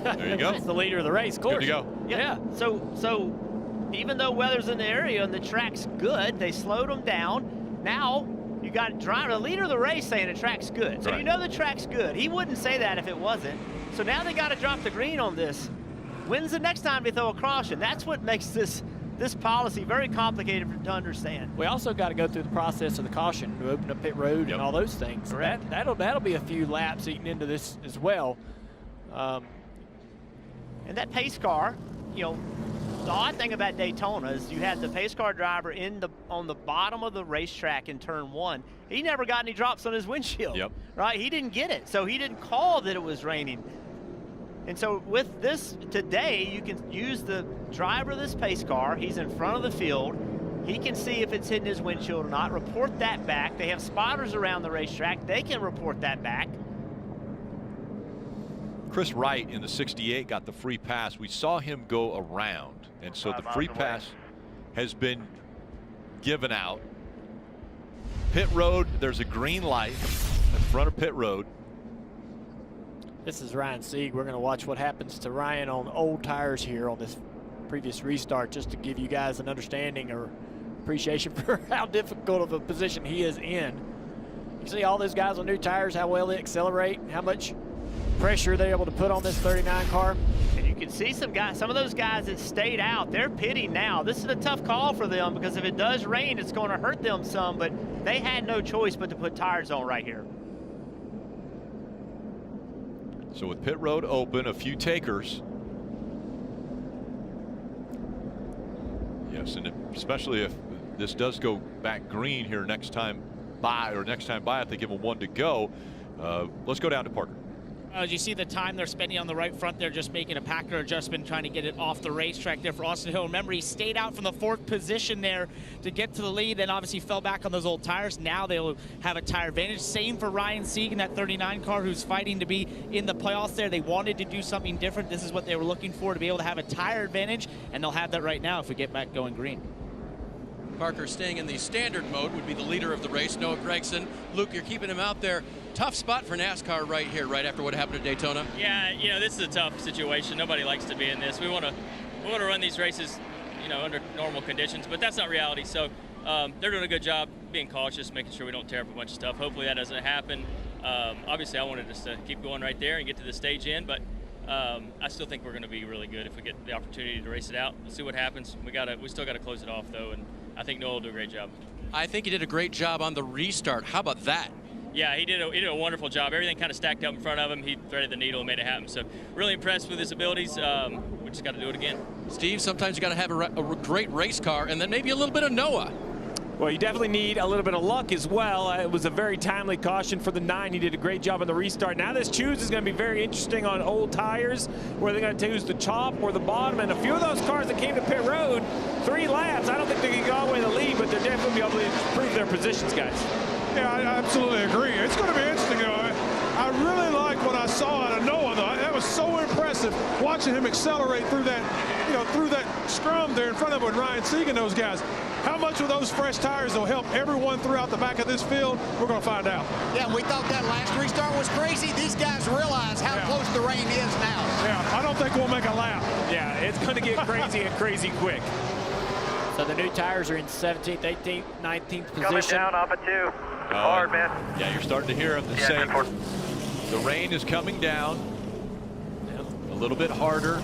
good.
There you go.
That's the leader of the race, of course.
Good to go.
yeah. So even though weather's in the area and the track's good, they slowed them down. Now you got the leader of the race saying the track's good. So you know the track's good. He wouldn't say that if it wasn't. So now they got to drop the green on this. When's the next time they throw a caution? That's what makes this policy very complicated to understand.
We also got to go through the process of the caution to open up pit road and all those things.
Correct.
That'll be a few laps eating into this as well.
And that pace car, the odd thing about Daytona is you had the pace car driver on the bottom of the racetrack in turn 1. He never got any drops on his windshield.
Yep.
Right? He didn't get it, so he didn't call that it was raining. And so with this today, you can use the driver of this pace car. He's in front of the field. He can see if it's hitting his windshield or not, report that back. They have spotters around the racetrack. They can report that back.
Chris Wright in the 68 got the free pass. We saw him go around, and so the free pass has been given out. Pit road, there's a green light in front of pit road.
This is Ryan Sieg. We're going to watch what happens to Ryan on old tires here on this previous restart, just to give you guys an understanding or appreciation for how difficult of a position he is in. You see all those guys on new tires, how well they accelerate, how much pressure they're able to put on this 39 car.
And you can see some of those guys that stayed out, they're pitting now. This is a tough call for them because if it does rain, it's going to hurt them some, but they had no choice but to put tires on right here.
So with pit road open, a few takers. Yes, and especially if this does go back green here next time by, if they give them one to go. Let's go down to Parker.
As you see the time they're spending on the right front, they're just making a packer adjustment, trying to get it off the racetrack there for Austin Hill. Remember, he stayed out from the 4th position there to get to the lead, then obviously fell back on those old tires. Now they'll have a tire advantage. Same for Ryan Sieg in that 39 car, who's fighting to be in the playoffs there. They wanted to do something different. This is what they were looking for, to be able to have a tire advantage, and they'll have that right now if we get back going green.
Parker staying in the standard mode would be the leader of the race, Noah Gragson. Luke, you're keeping him out there. Tough spot for NASCAR right here, right after what happened at Daytona.
Yeah, you know, this is a tough situation. Nobody likes to be in this. We want to run these races, you know, under normal conditions, but that's not reality. So they're doing a good job being cautious, making sure we don't tear up a bunch of stuff. Hopefully that doesn't happen. Obviously, I wanted us to keep going right there and get to the stage end, but I still think we're going to be really good if we get the opportunity to race it out. We'll see what happens. We still got to close it off though, and I think Noah will do a great job.
I think he did a great job on the restart. How about that?
Yeah, he did a wonderful job. Everything kind of stacked up in front of him. He threaded the needle and made it happen. So really impressed with his abilities. We just got to do it again.
Steve, sometimes you got to have a great race car and then maybe a little bit of Noah.
Well, you definitely need a little bit of luck as well. It was a very timely caution for the 9. He did a great job on the restart. Now this choose is going to be very interesting on old tires, where they're going to choose the top or the bottom. And a few of those cars that came to pit road, 3 laps, I don't think they can go all the way to the lead, but they're definitely able to improve their positions, guys.
Yeah, I absolutely agree. It's going to be interesting. You know, I really like what I saw out of Noah, though. That was so impressive watching him accelerate through that, you know, through that scrum there in front of him with Ryan Sieg and those guys. How much of those fresh tires will help everyone throughout the back of this field? We're going to find out.
Yeah, and we thought that last restart was crazy. These guys realize how close the rain is now.
Yeah, I don't think we'll make a lap.
Yeah, it's going to get crazy and crazy quick.
So the new tires are in 17th, 18th, 19th position.
Coming down off of 2. Hard, man.
Yeah, you're starting to hear them say the rain is coming down a little bit harder,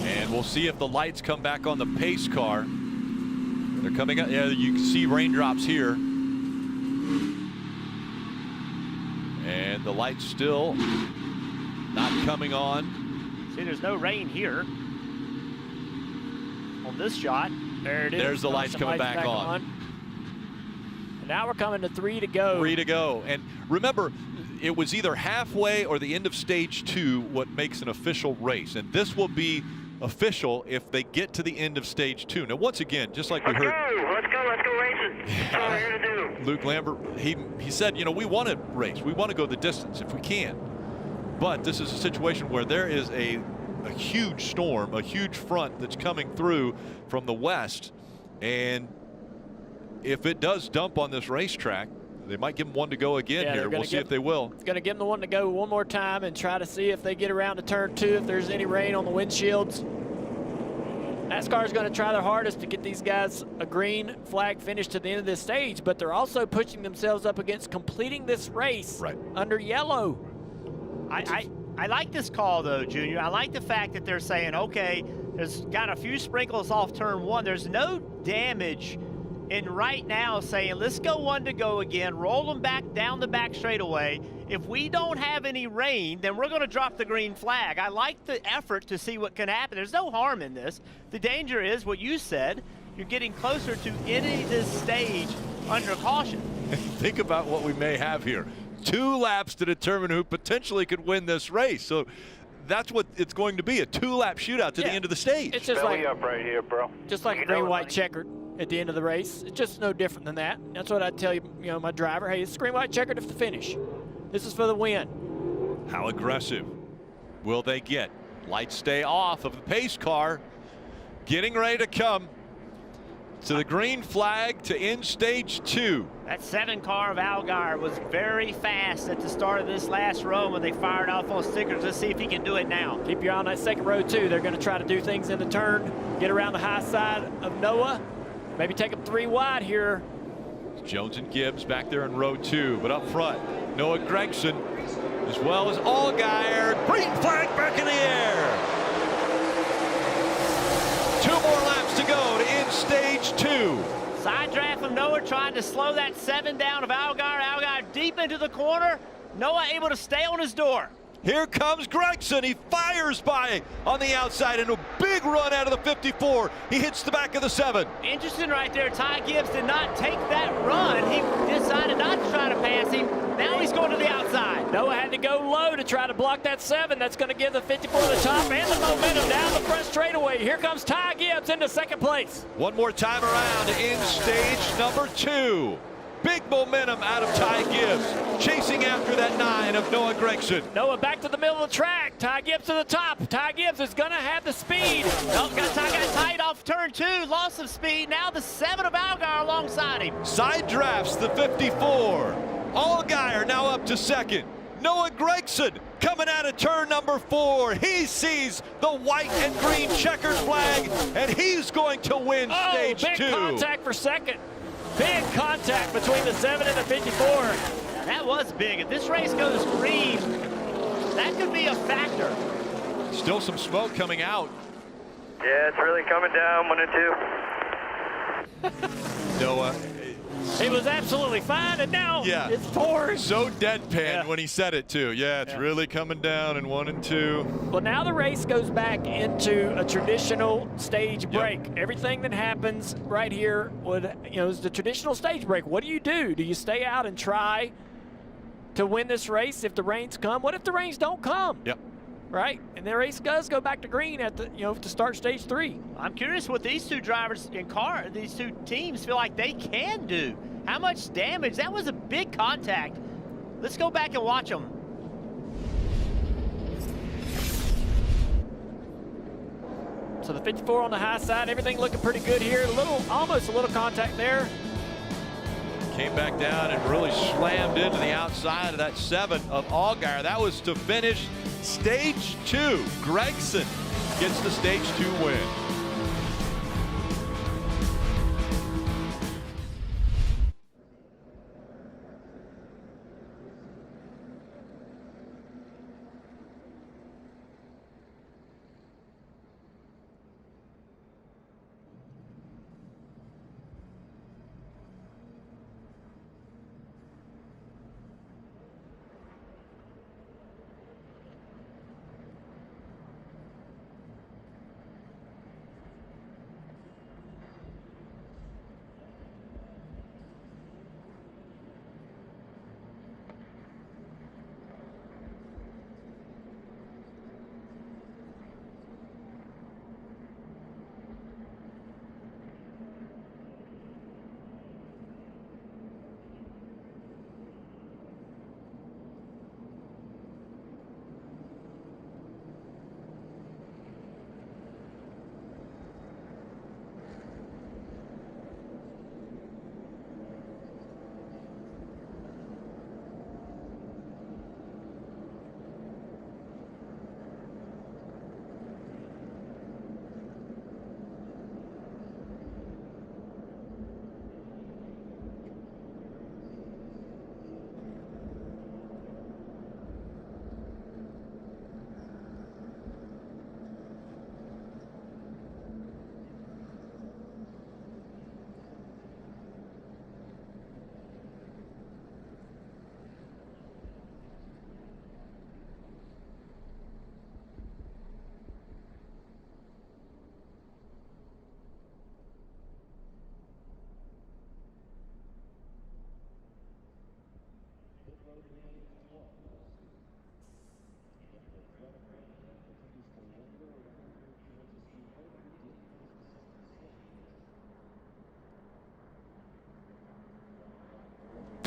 and we'll see if the lights come back on the pace car. They're coming up. Yeah, you can see raindrops here, and the lights still not coming on.
See, there's no rain here on this shot.
There it is.
There's the lights coming back on.
And now we're coming to 3 to go.
3 to go. And remember, it was either halfway or the end of stage 2 what makes an official race. And this will be official if they get to the end of stage 2. Now, once again, just like we heard.
Let's go racing. That's what we're here to do.
Luke Lambert, he said, you know, we want to race. We want to go the distance if we can. But this is a situation where there is a huge storm, a huge front that's coming through from the west. And if it does dump on this racetrack, they might give them one to go again here. We'll see if they will.
Going to give them the one to go one more time and try to see if they get around to turn 2, if there's any rain on the windshields. NASCAR is going to try their hardest to get these guys a green flag finish to the end of this stage, but they're also pushing themselves up against completing this race under yellow.
I like this call, though, Junior. I like the fact that they're saying, okay, there's got a few sprinkles off turn 1. There's no damage. And right now saying, let's go one to go again, roll them back down the back straightaway. If we don't have any rain, then we're going to drop the green flag. I like the effort to see what can happen. There's no harm in this. The danger is what you said. You're getting closer to ending this stage under caution.
Think about what we may have here. 2 laps to determine who potentially could win this race. So that's what it's going to be, a 2-lap shootout to the end of the stage.
It's just like
up right here, bro.
Just like a green-white checkered at the end of the race. It's just no different than that. That's what I'd tell you, my driver. Hey, it's green-white checkered to the finish. This is for the win.
How aggressive will they get? Lights stay off of the pace car. Getting ready to come to the green flag to end stage 2.
That 7 car of Allgaier was very fast at the start of this last row when they fired off on stickers. Let's see if he can do it now.
Keep your eye on that second row too. They're going to try to do things in the turn, get around the high side of Noah, maybe take them 3 wide here.
Jones and Gibbs back there in row 2, but up front, Noah Gragson as well as Allgaier. Green flag back in the air. 2 more laps to go to end stage 2.
Side draft from Noah trying to slow that 7 down of Allgaier. Allgaier deep into the corner. Noah able to stay on his door.
Here comes Gragson. He fires by on the outside in a big run out of the 54. He hits the back of the 7.
Interesting right there. Ty Gibbs did not take that run. He decided not to try to pass him. Now he's going to the outside.
Noah had to go low to try to block that 7. That's going to give the 54 the top and the momentum down the front straightaway. Here comes Ty Gibbs into second place.
One more time around to end stage number 2. Big momentum out of Ty Gibbs, chasing after that 9 of Noah Gragson.
Noah back to the middle of the track. Ty Gibbs to the top. Ty Gibbs is going to have the speed.
Got tight off turn 2, lost some speed. Now the 7 of Allgaier alongside him.
Side drafts the 54. Allgaier now up to second. Noah Gragson coming out of turn number 4. He sees the white and green checkered flag, and he's going to win stage 2.
Big contact for second. Big contact between the 7 and the 54.
Now that was big. If this race goes green, that could be a factor.
Still some smoke coming out.
Yeah, it's really coming down, 1 and 2.
Noah.
He was absolutely fine, and now it's pouring.
So deadpan when he said it, too. Yeah, it's really coming down in 1 and 2.
Well, now the race goes back into a traditional stage break. Everything that happens right here is the traditional stage break. What do? Do you stay out and try to win this race if the rains come? What if the rains don't come?
Yep.
Right? And the race does go back to green at the, to start stage 3.
I'm curious what these 2 drivers these 2 teams feel like they can do. How much damage? That was a big contact. Let's go back and watch them.
So the 54 on the high side, everything looking pretty good here. Almost a little contact there.
Came back down and really slammed into the outside of that 7 of Allgaier. That was to finish stage 2. Gragson gets the stage 2 win.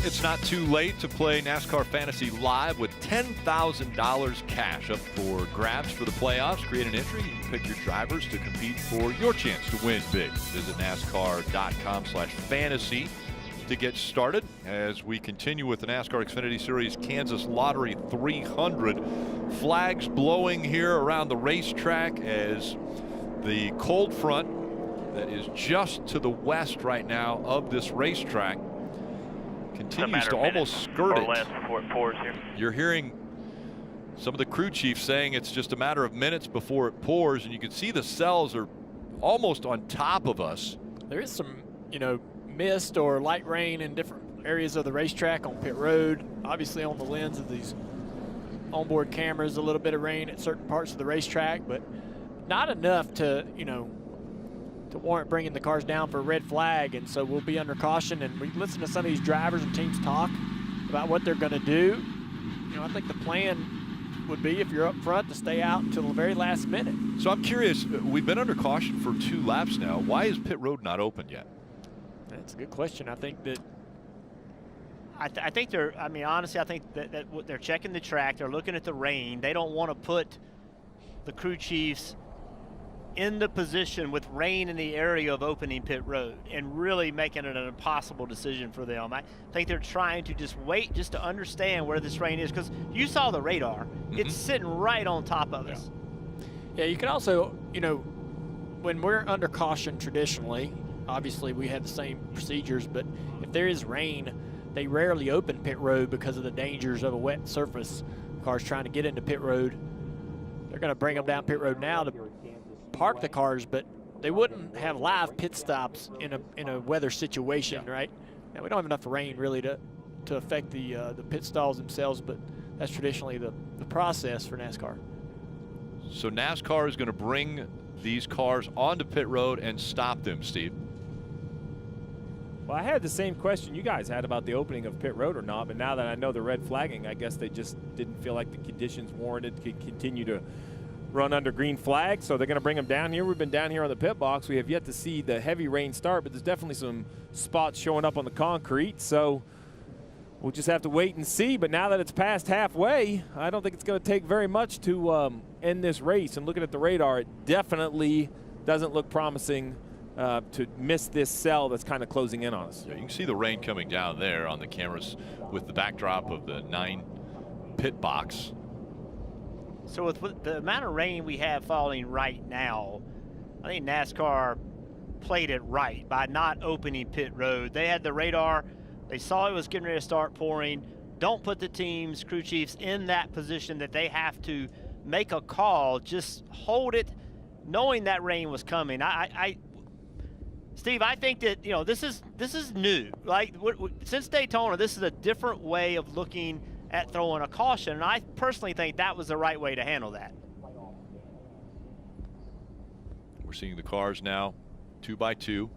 It's not too late to play NASCAR Fantasy Live with $10,000 cash up for grabs for the playoffs. Create an entry. You can pick your drivers to compete for your chance to win big. Visit NASCAR.com/fantasy to get started as we continue with the NASCAR Xfinity Series Kansas Lottery 300. Flags blowing here around the racetrack as the cold front that is just to the west right now of this racetrack continues to almost skirt it.
Before it pours here.
You're hearing some of the crew chiefs saying it's just a matter of minutes before it pours, and you can see the cells are almost on top of us.
There is some, mist or light rain in different areas of the racetrack on pit road. Obviously on the lens of these onboard cameras, a little bit of rain at certain parts of the racetrack, but not enough to, to warrant bringing the cars down for a red flag. And so we'll be under caution, and we listen to some of these drivers and teams talk about what they're going to do. I think the plan would be, if you're up front, to stay out until the very last minute.
So I'm curious, we've been under caution for 2 laps now. Why is pit road not open yet?
That's a good question. I think that
I think they're, honestly, I think that they're checking the track. They're looking at the rain. They don't want to put the crew chiefs in the position with rain in the area of opening pit road and really making it an impossible decision for them. I think they're trying to just wait just to understand where this rain is, because you saw the radar. It's sitting right on top of us.
Yeah, you can also, when we're under caution traditionally, obviously we have the same procedures, but if there is rain, they rarely open pit road because of the dangers of a wet surface. Cars trying to get into pit road. They're going to bring them down pit road now to park the cars, but they wouldn't have live pit stops in a weather situation, right? Now we don't have enough rain really to affect the pit stalls themselves, but that's traditionally the process for NASCAR.
So NASCAR is going to bring these cars onto pit road and stop them, Steve.
Well, I had the same question you guys had about the opening of pit road or not, but now that I know the red flagging, I guess they just didn't feel like the conditions warranted to continue to run under green flag, so they're going to bring them down here. We've been down here on the pit box. We have yet to see the heavy rain start, but there's definitely some spots showing up on the concrete, so we'll just have to wait and see. But now that it's past halfway, I don't think it's going to take very much to end this race. And looking at the radar, it definitely doesn't look promising to miss this cell that's kind of closing in on us.
Yeah, you can see the rain coming down there on the cameras with the backdrop of the 9 pit box.
So with the amount of rain we have falling right now, I think NASCAR played it right by not opening pit road. They had the radar. They saw it was getting ready to start pouring. Don't put the teams, crew chiefs, in that position that they have to make a call. Just hold it, knowing that rain was coming. Steve, I think that this is new. Like since Daytona, this is a different way of looking at throwing a caution, and I personally think that was the right way to handle that.
We're seeing the cars now 2 by 2,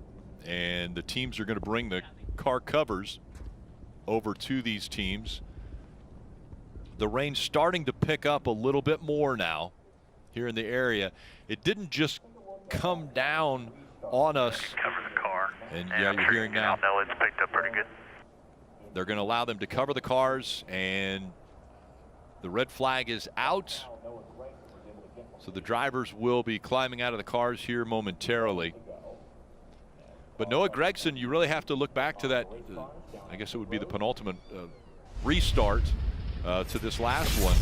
and the teams are going to bring the car covers over to these teams. The rain's starting to pick up a little bit more now here in the area. It didn't just come down on us.
Cover the car.
And yeah, you're hearing now.
No, it's picked up pretty good.
They're going to allow them to cover the cars, and the red flag is out. So the drivers will be climbing out of the cars here momentarily. But Noah Gragson, you really have to look back to that, I guess it would be the penultimate restart to this last one,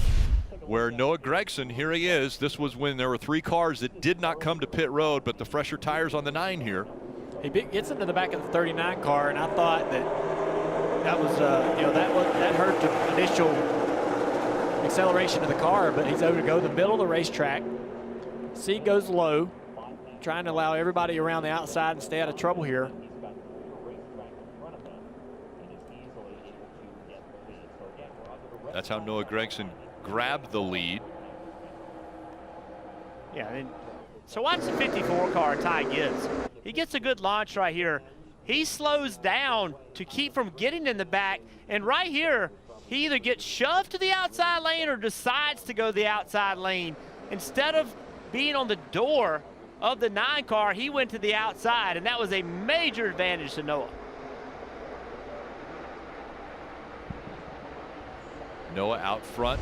where Noah Gragson, here he is. This was when there were 3 cars that did not come to pit road, but the fresher tires on the 9 here.
He gets into the back of the 39 car, and I thought that was, that hurt the initial acceleration of the car, but he's able to go to the middle of the racetrack. Seat goes low, trying to allow everybody around the outside and stay out of trouble here.
That's how Noah Gragson grabbed the lead.
Yeah, and so watch the 54 car, Ty Gibbs. He gets a good launch right here. He slows down to keep from getting in the back, and right here, he either gets shoved to the outside lane or decides to go the outside lane. Instead of being on the door of the 9 car, he went to the outside, and that was a major advantage to Noah.
Noah out front.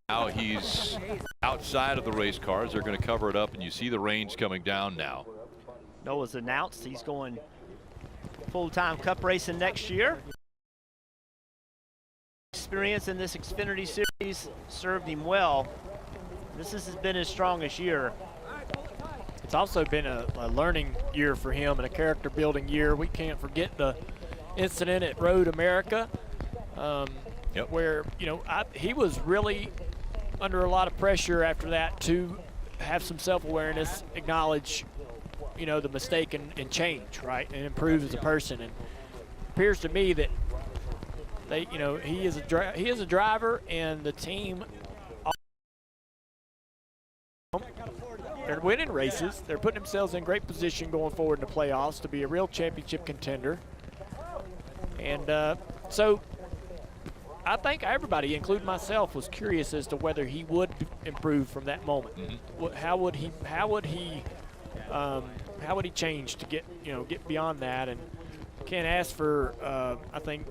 Now he's outside of the race cars. They're going to cover it up, and you see the reins coming down now.
Noah's announced he's going full-time Cup racing next year. Experience in this Xfinity Series served him well. This has been his strongest year.
It's also been a learning year for him and a character-building year. We can't forget the incident at Road America, where he was really under a lot of pressure after that to have some self-awareness, acknowledge, the mistake and change, right, and improve as a person. And it appears to me that he is a driver, and the team. They're winning races. They're putting themselves in great position going forward in the playoffs to be a real championship contender. And so I think everybody, including myself, was curious as to whether he would improve from that moment. Mm-hmm. How would he change to get beyond that? And can't ask for I think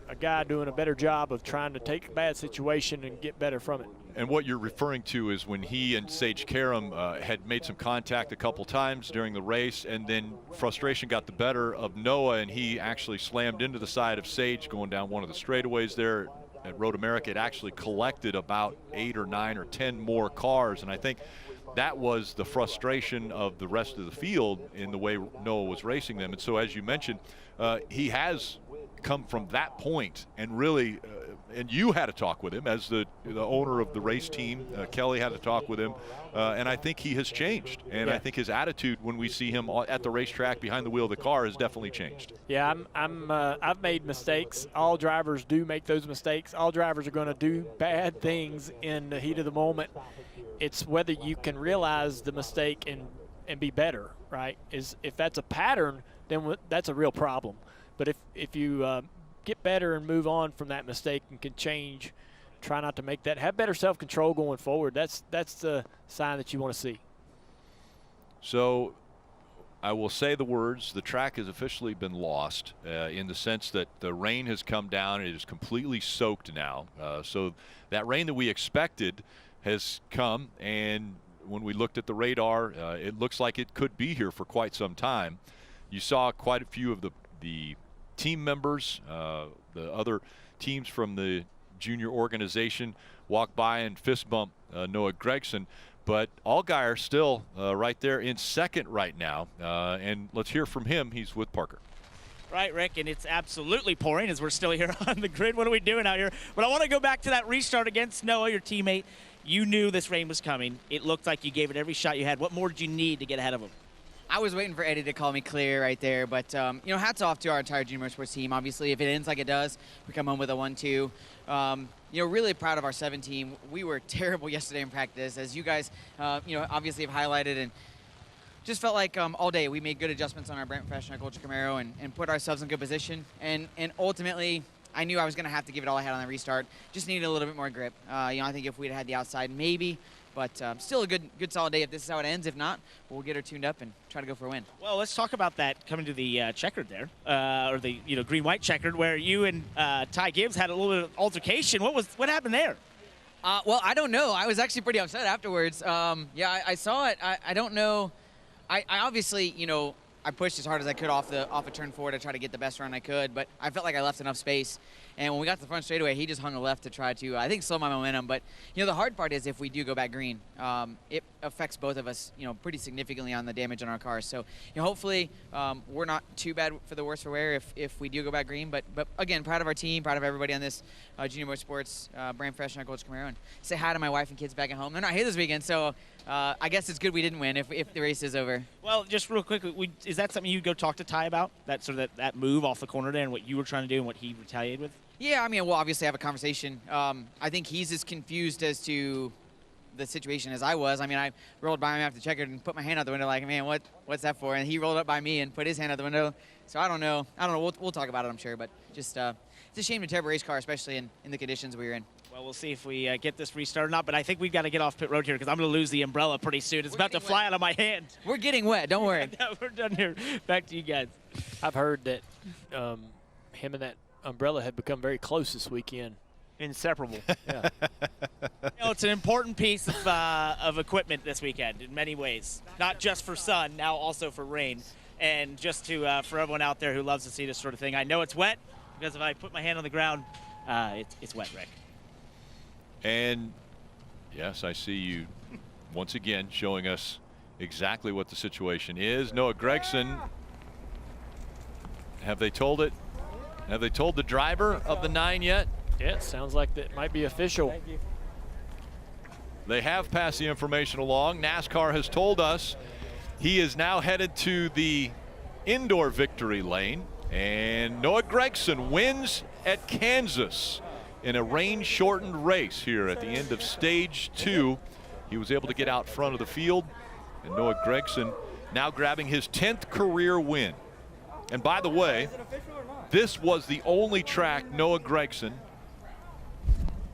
a guy doing a better job of trying to take a bad situation and get better from it.
And what you're referring to is when he and Sage Karam had made some contact a couple times during the race, and then frustration got the better of Noah, and he actually slammed into the side of Sage going down one of the straightaways there at Road America. It actually collected about 8 or 9 or 10 more cars, and I think that was the frustration of the rest of the field in the way Noah was racing them. And so, as you mentioned, he has come from that point and really and you had a talk with him as the owner of the race team. Kelly had a talk with him, and I think he has changed. And I think his attitude when we see him at the racetrack behind the wheel of the car has definitely changed.
Yeah, I've made mistakes. All drivers do make those mistakes. All drivers are going to do bad things in the heat of the moment. It's whether you can realize the mistake and be better, right? If that's a pattern, then that's a real problem. But if you get better and move on from that mistake and can change, try not to make that, have better self-control going forward, that's the sign that you want to see.
So I will say the words, the track has officially been lost in the sense that the rain has come down. It is completely soaked now. So that rain that we expected has come, and when we looked at the radar, it looks like it could be here for quite some time. You saw quite a few of the team members, the other teams from the junior organization walk by and fist bump Noah Gragson, but Allgaier still right there in second right now, and let's hear from him. He's with Parker.
Right, Rick, and it's absolutely pouring as we're still here on the grid. What are we doing out here? But I want to go back to that restart against Noah, your teammate. You knew this rain was coming. It looked like you gave it every shot you had. What more did you need to get ahead of him?
I was waiting for Eddie to call me clear right there, but hats off to our entire junior motorsports team. Obviously, if it ends like it does, we come home with a 1-2. Really proud of our 7 team. We were terrible yesterday in practice, as you guys, obviously have highlighted, and just felt like all day we made good adjustments on our Brent Professional Culture Camaro and put ourselves in good position. And ultimately, I knew I was going to have to give it all I had on the restart. Just needed a little bit more grip. I think if we'd had the outside, maybe. But still a good solid day if this is how it ends. If not, we'll get her tuned up and try to go for a win.
Well, let's talk about that coming to the checkered there, or the green-white checkered, where you and Ty Gibbs had a little bit of altercation. What happened there?
Well, I don't know. I was actually pretty upset afterwards. I saw it. I don't know. I obviously, I pushed as hard as I could off a turn 4 to try to get the best run I could, but I felt like I left enough space. And when we got to the front straightaway, he just hung a left to try to, I think, slow my momentum. But, the hard part is if we do go back green, it affects both of us, pretty significantly on the damage on our cars. So, hopefully we're not too bad for the worse for wear if we do go back green. But again, proud of our team, proud of everybody on this Junior Motorsports Brand Fresh and Culture Camaro. And say hi to my wife and kids back at home. They're not here this weekend, so I guess it's good we didn't win if the race is over.
Well, just real quick, is that something you go talk to Ty about? That sort of that move off the corner there and what you were trying to do and what he retaliated with?
Yeah, we'll obviously have a conversation. I think he's as confused as to the situation as I was. I rolled by him after the checkered and put my hand out the window like, man, what's that for? And he rolled up by me and put his hand out the window. So I don't know. We'll talk about it, I'm sure. But just it's a shame to tear up a race car, especially in the conditions we were in.
Well, we'll see if we get this restarted or not. But I think we've got to get off pit road here because I'm going to lose the umbrella pretty soon. It's about to fly out of my hand.
We're getting wet. Don't worry.
No, we're done here. Back to you guys.
I've heard that him and that umbrella had become very close this weekend.
Inseparable.
Yeah.
It's an important piece of equipment this weekend in many ways, not just for sun, now also for rain. And just to for everyone out there who loves to see this sort of thing, I know it's wet because if I put my hand on the ground, it's wet, Rick.
And yes, I see you once again showing us exactly what the situation is. Noah Gragson, have they told it? Have they told the driver of the 9 yet?
Yeah, it sounds like that might be official.
They have passed the information along. NASCAR has told us he is now headed to the indoor victory lane. And Noah Gragson wins at Kansas in a rain-shortened race here at the end of stage 2. He was able to get out front of the field. And Noah Gragson now grabbing his 10th career win. And by the way, this was the only track Noah Gragson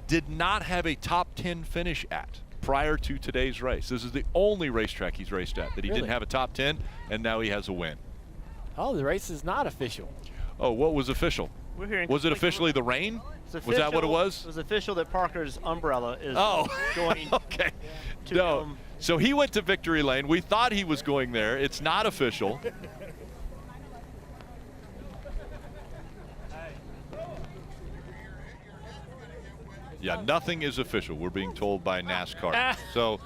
did not have a top 10 finish at prior to today's race. This is the only racetrack he's raced at that he didn't have a top 10, and now he has a win.
Oh, the race is not official.
Oh, what was official?
We're hearing
was it officially the rain? Was that what it was?
It was official that Parker's umbrella is going
okay.
to
No. So he went to victory lane. We thought he was going there. It's not official. Yeah, nothing is official, we're being told by NASCAR. So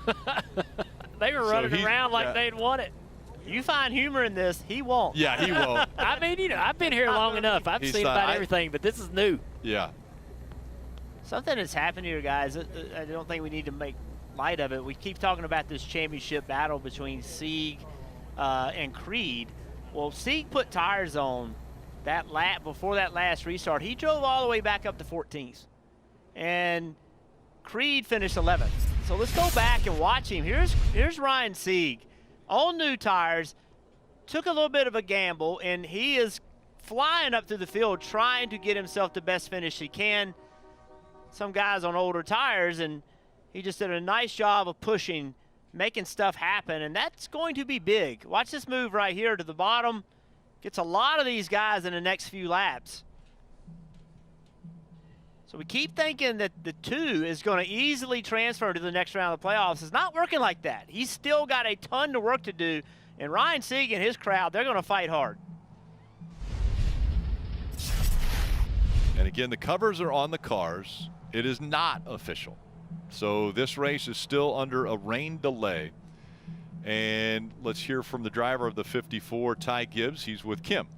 they were running around like they'd won it. You find humor in this, he won't.
Yeah, he won't.
I mean, you know, I've been here long enough. I've seen about everything, but this is new.
Yeah.
Something that's happened here, guys. I don't think we need to make light of it. We keep talking about this championship battle between Sieg and Creed. Well, Sieg put tires on that lap before that last restart. He drove all the way back up to 14th. And Creed finished 11th. So let's go back and watch him. Here's Ryan Sieg on new tires, took a little bit of a gamble, and he is flying up through the field trying to get himself the best finish he can. Some guys on older tires, and he just did a nice job of pushing, making stuff happen, and that's going to be big. Watch this move right here to the bottom. Gets a lot of these guys in the next few laps. So we keep thinking that the 2 is going to easily transfer to the next round of the playoffs. It's not working like that. He's still got a ton of work to do. And Ryan Sieg and his crowd, they're going to fight hard.
And again, the covers are on the cars. It is not official. So this race is still under a rain delay. And let's hear from the driver of the 54, Ty Gibbs. He's with Kim.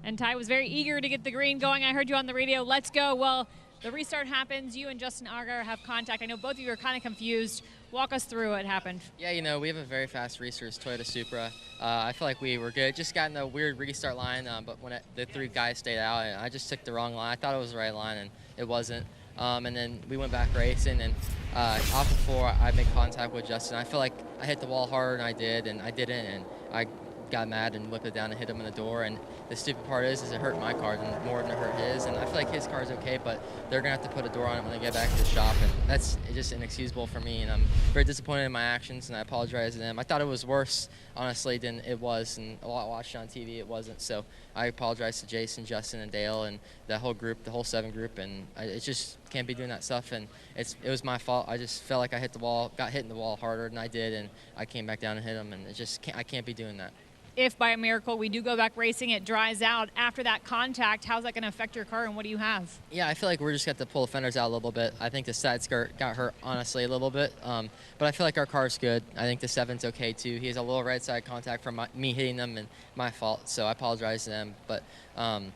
And Ty was very eager to get the green going. I heard you on the radio. Let's go. Well, the restart happens. You and Justin Allgaier have contact. I know both of you are kind of confused. Walk us through what happened.
Yeah, you know, we have a very fast resource Toyota Supra. I feel like we were good. Just got in a weird restart line, but when the 3 guys stayed out, and I just took the wrong line. I thought it was the right line, and it wasn't. And then we went back racing, and off of 4, I made contact with Justin. I feel like I hit the wall harder than I did, and I didn't, and I got mad and whipped it down and hit him in the door. And the stupid part is it hurt my car more than it hurt his. And I feel like his car's okay, but they're gonna have to put a door on it when they get back to the shop, and that's just inexcusable for me. And I'm very disappointed in my actions, and I apologize to them. I thought it was worse, honestly, than it was, and I watched it on TV. It wasn't. So I apologize to Jason, Justin, and Dale, and the whole group, the whole 7 group. And it just can't be doing that stuff. And it was my fault. I just felt like I hit the wall, got hit in the wall harder than I did, and I came back down and hit him. And I can't be doing that.
If by a miracle we do go back racing, it dries out after that contact, how's that going to affect your car, and what do you have?
Yeah, I feel like we're just got to pull the fenders out a little bit. I think the side skirt got hurt, honestly, a little bit. But I feel like our car's good. I think the 7's okay, too. He has a little right side contact from me hitting them, and my fault, so I apologize to them. But and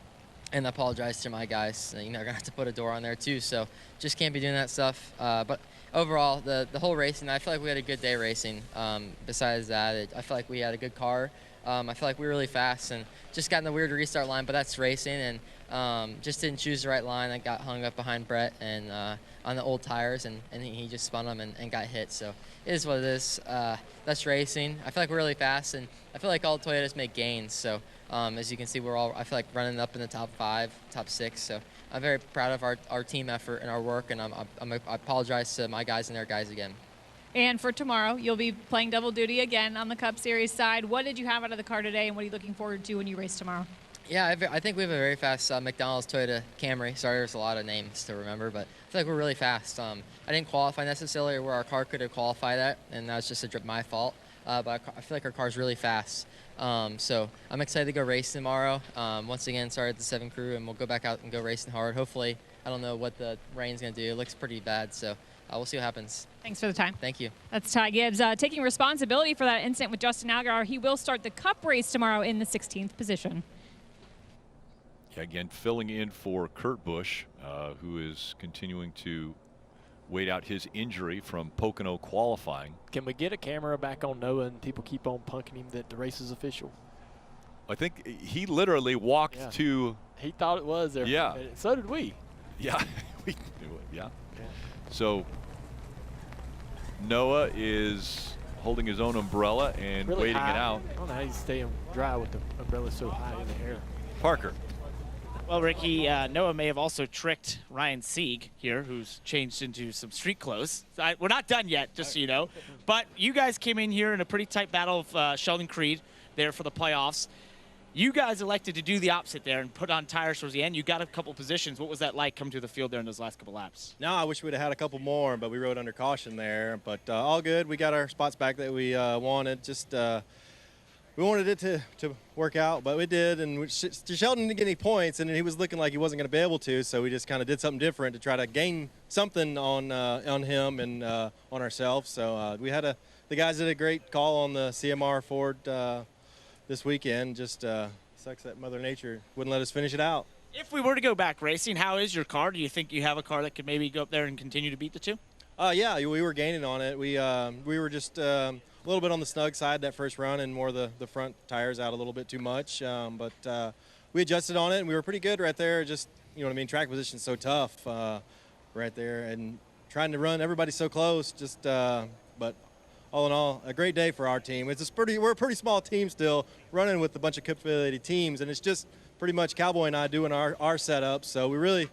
I apologize to my guys. You know, they're going to have to put a door on there, too, so just can't be doing that stuff. But overall, the whole racing, I feel like we had a good day racing. Besides that, I feel like we had a good car. I feel like we were really fast and just got in the weird restart line, but that's racing, and just didn't choose the right line. I got hung up behind Brett and on the old tires, and he just spun them and got hit. So it is what it is. That's racing. I feel like we're really fast, and I feel like all Toyotas make gains. So as you can see, I feel like running up in the top 5, top 6. So I'm very proud of our team effort and our work, and I apologize to my guys and their guys again.
And for tomorrow, you'll be playing double duty again on the Cup Series side. What did you have out of the car today, and what are you looking forward to when you race tomorrow?
Yeah, I think we have a very fast McDonald's Toyota Camry. Sorry, there's a lot of names to remember, but I feel like we're really fast. I didn't qualify necessarily where our car could have qualified at, and that was just my fault. But I feel like our car's really fast. So I'm excited to go race tomorrow. Once again, sorry at the 7 crew, and we'll go back out and go racing hard. Hopefully, I don't know what the rain's going to do. It looks pretty bad, so we'll see what happens.
Thanks for the time.
Thank you.
That's Ty Gibbs taking responsibility for that incident with Justin Allgaier. He will start the Cup race tomorrow in the 16th position.
Yeah, again, filling in for Kurt Busch, who is continuing to wait out his injury from Pocono qualifying.
Can we get a camera back on Noah and people keep on punking him that the race is official?
I think he literally walked to.
He thought it was there.
Yeah.
So did we.
Yeah. Yeah. So Noah is holding his own umbrella and
really
waiting
high.
it out.
I don't know how he's staying dry with the umbrella so high in the air.
Parker.
Well, Ricky, Noah may have also tricked Ryan Sieg here, who's changed into some street clothes. We're not done yet, just so you know. But you guys came in here in a pretty tight battle of Sheldon Creed there for the playoffs. You guys elected to do the opposite there and put on tires towards the end. You got a couple positions. What was that like coming to the field there in those last couple laps?
No, I wish we'd have had a couple more, but we rode under caution there. But all good. We got our spots back that we wanted. Just we wanted it to work out, but we did. And Sheldon didn't get any points, and he was looking like he wasn't going to be able to. So we just kind of did something different to try to gain something on him and on ourselves. So we had the guys did a great call on the CMR Ford this weekend. Just sucks that Mother Nature wouldn't let us finish it out.
If we were to go back racing, how is your car? Do you think you have a car that could maybe go up there and continue to beat the two?
Yeah, we were gaining on it. We were just a little bit on the snug side that first run and more the front tires out a little bit too much. But we adjusted on it, and we were pretty good right there. Just, you know what I mean, track position's so tough right there. And trying to run, everybody's so close. Just, but all in all, a great day for our team. We're a pretty small team still, running with a bunch of Cup-affiliated teams, and it's just pretty much Cowboy and I doing our setup. So we really,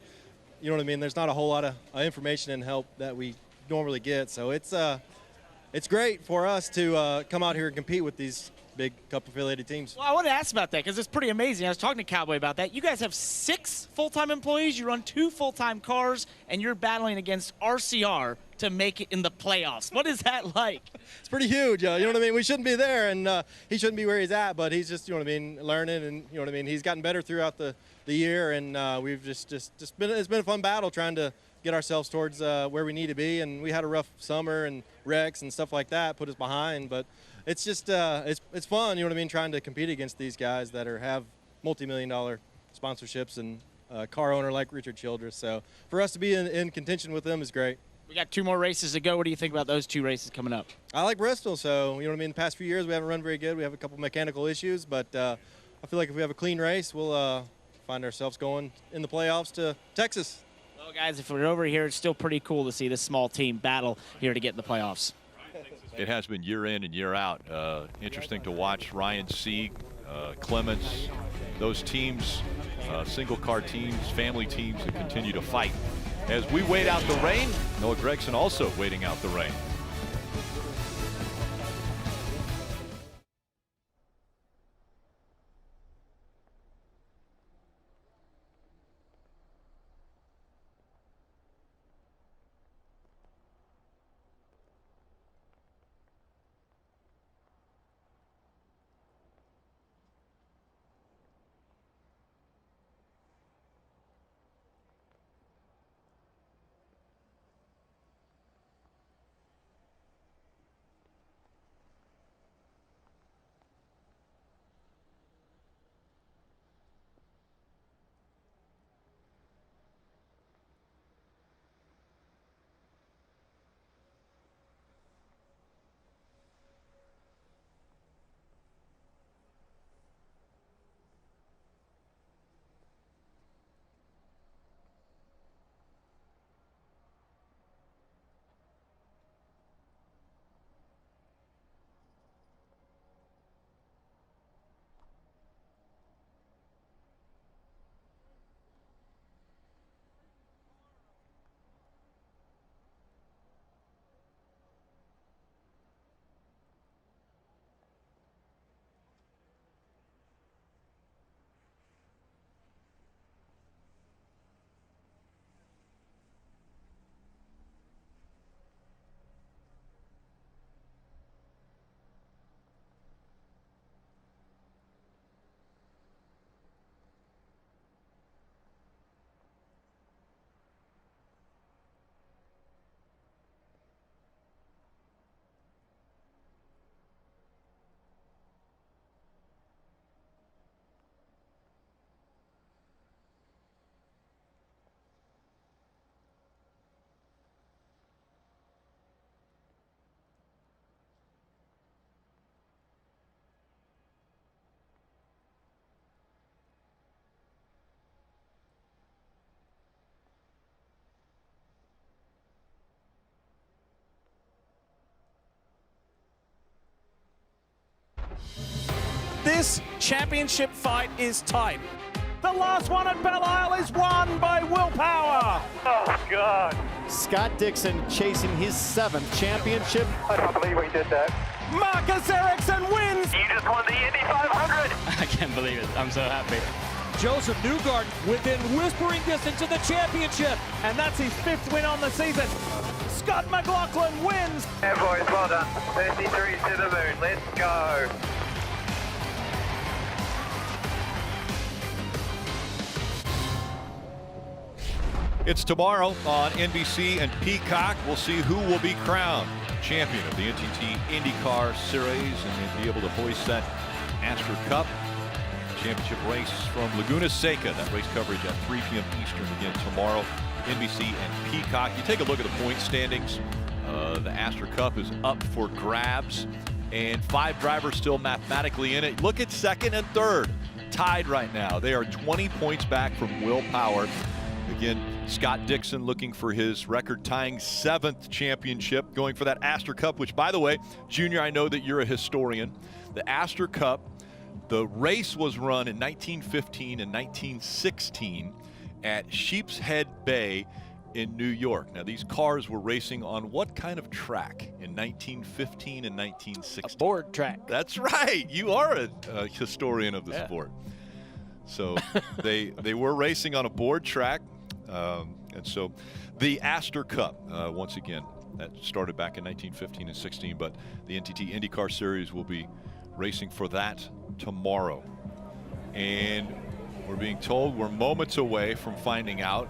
you know what I mean, there's not a whole lot of information and help that we normally get. So it's great for us to come out here and compete with these big Cup-affiliated teams.
Well, I want to ask about that because it's pretty amazing. I was talking to Cowboy about that. You guys have 6 full-time employees. You run 2 full-time cars, and you're battling against RCR to make it in the playoffs. What is that like?
It's pretty huge. You know what I mean? We shouldn't be there, and he shouldn't be where he's at, but he's just, you know what I mean, learning, and you know what I mean. He's gotten better throughout the year, and we've just been, it's been a fun battle trying to get ourselves towards where we need to be. And we had a rough summer, and wrecks and stuff like that put us behind, but it's just it's fun, you know what I mean, trying to compete against these guys that have multi-million-dollar sponsorships and a car owner like Richard Childress. So for us to be in contention with them is great.
We got 2 more races to go. What do you think about those 2 races coming up?
I like Bristol, so you know what I mean. The past few years we haven't run very good. We have a couple mechanical issues, but I feel like if we have a clean race, we'll find ourselves going in the playoffs to Texas.
Well, guys, if we're over here, it's still pretty cool to see this small team battle here to get in the playoffs.
It has been year in and year out. Interesting to watch Ryan Sieg, Clements, those teams, single car teams, family teams that continue to fight. As we wait out the rain, Noah Gragson also waiting out the rain.
this championship fight is tight. The last one at Belle Isle is won by Will Power.
Oh, God.
Scott Dixon chasing his 7th championship.
I don't believe we did that.
Marcus Ericsson wins.
You just won the Indy 500.
I can't believe it. I'm so happy.
Joseph Newgarden within whispering distance of the championship, and that's his 5th win on the season. Scott McLaughlin wins.
Yeah, boys, well done. 33 to the moon. Let's go.
It's tomorrow on NBC and Peacock. We'll see who will be crowned champion of the NTT IndyCar Series and be able to hoist that NASCAR Cup championship race from Laguna Seca. That race coverage at 3 p.m. Eastern again tomorrow. NBC and Peacock. You take a look at the point standings. The NASCAR Cup is up for grabs, and 5 drivers still mathematically in it. Look at second and third, tied right now. They are 20 points back from Will Power. Again, Scott Dixon looking for his record-tying 7th championship, going for that Astor Cup, which, by the way, Junior, I know that you're a historian. The Astor Cup, the race was run in 1915 and 1916 at Sheep's Head Bay in New York. Now, these cars were racing on what kind of track in 1915 and 1916?
A board track.
That's right. You are a historian of the sport. So they were racing on a board track. And so the Astor Cup, once again, that started back in 1915 and 16, but the NTT IndyCar Series will be racing for that tomorrow. And we're being told we're moments away from finding out.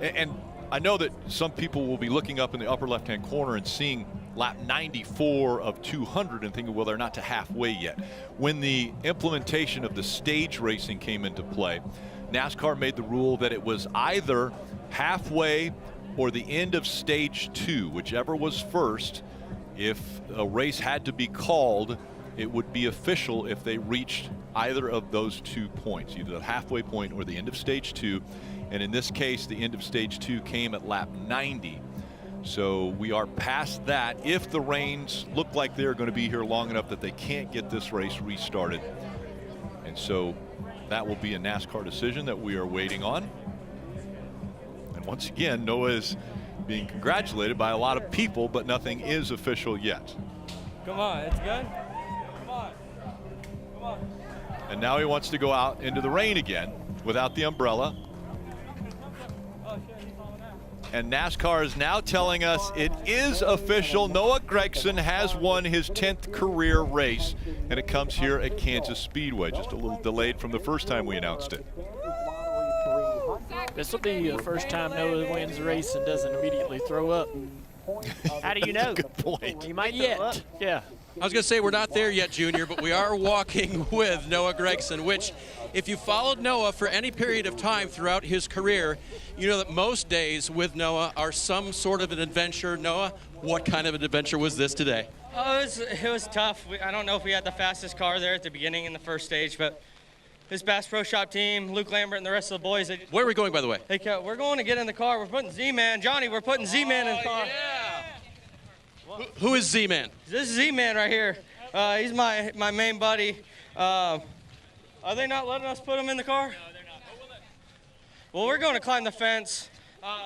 And I know that some people will be looking up in the upper left-hand corner and seeing lap 94 of 200 and thinking, well, they're not to halfway yet. When the implementation of the stage racing came into play, NASCAR made the rule that it was either halfway or the end of stage 2, whichever was first. If a race had to be called, it would be official if they reached either of those 2 points, either the halfway point or the end of stage 2. And in this case, the end of stage 2 came at lap 90. So we are past that if the rains look like they're going to be here long enough that they can't get this race restarted. And so that will be a NASCAR decision that we are waiting on. And once again, Noah is being congratulated by a lot of people, but nothing is official yet.
Come on, it's good. Come on. Come on.
And now he wants to go out into the rain again without the umbrella. And NASCAR is now telling us it is official. Noah Gragson has won his 10th career race, and it comes here at Kansas Speedway. Just a little delayed from the first time we announced it.
This will be the first time Noah wins a race and doesn't immediately throw up.
How do you know?
Good point.
You might
Yet.
throw up.
Yeah.
I was going to say we're not there yet, Junior, but we are walking with Noah Gragson, which, if you followed Noah for any period of time throughout his career, you know that most days with Noah are some sort of an adventure. Noah, what kind of an adventure was this today?
Oh, it was tough. I don't know if we had the fastest car there at the beginning in the first stage, but this Bass Pro Shop team, Luke Lambert and the rest of the boys.
Where are we going, by the way?
We're going to get in the car. We're putting Z-Man. Johnny, we're putting Z-Man in the car.
Yeah. Who is Z-Man?
This is Z-Man right here. He's my main buddy. Are they not letting us put him in the car? No, they're not. Well, we're going to climb the fence.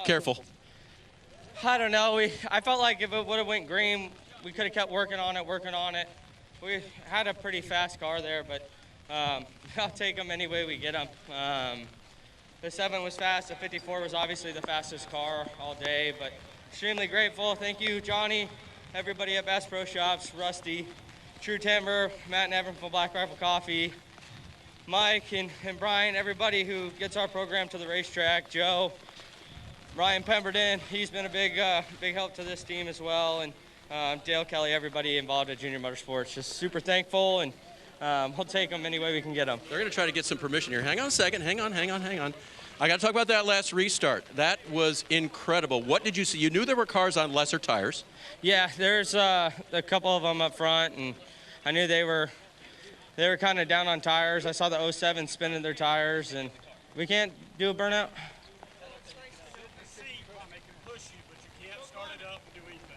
Careful.
I don't know. I felt like if it would have went green, we could have kept working on it. We had a pretty fast car there, but I'll take them any way we get them. The 7 was fast. The 54 was obviously the fastest car all day, but extremely grateful. Thank you, Johnny, everybody at Bass Pro Shops, Rusty, True Timber, Matt and Evan from Black Rifle Coffee, Mike and Brian, everybody who gets our program to the racetrack, Joe, Ryan Pemberton, he's been a big help to this team as well, and Dale Kelly, everybody involved at Junior Motorsports. Just super thankful, and we'll take them any way we can get them.
They're going to try to get some permission here. Hang on a second. Hang on. I got to talk about that last restart. That was incredible. What did you see? You knew there were cars on lesser tires.
Yeah, there's a couple of them up front, and I knew they were kind of down on tires. I saw the 07 spinning their tires, and we can't do a burnout.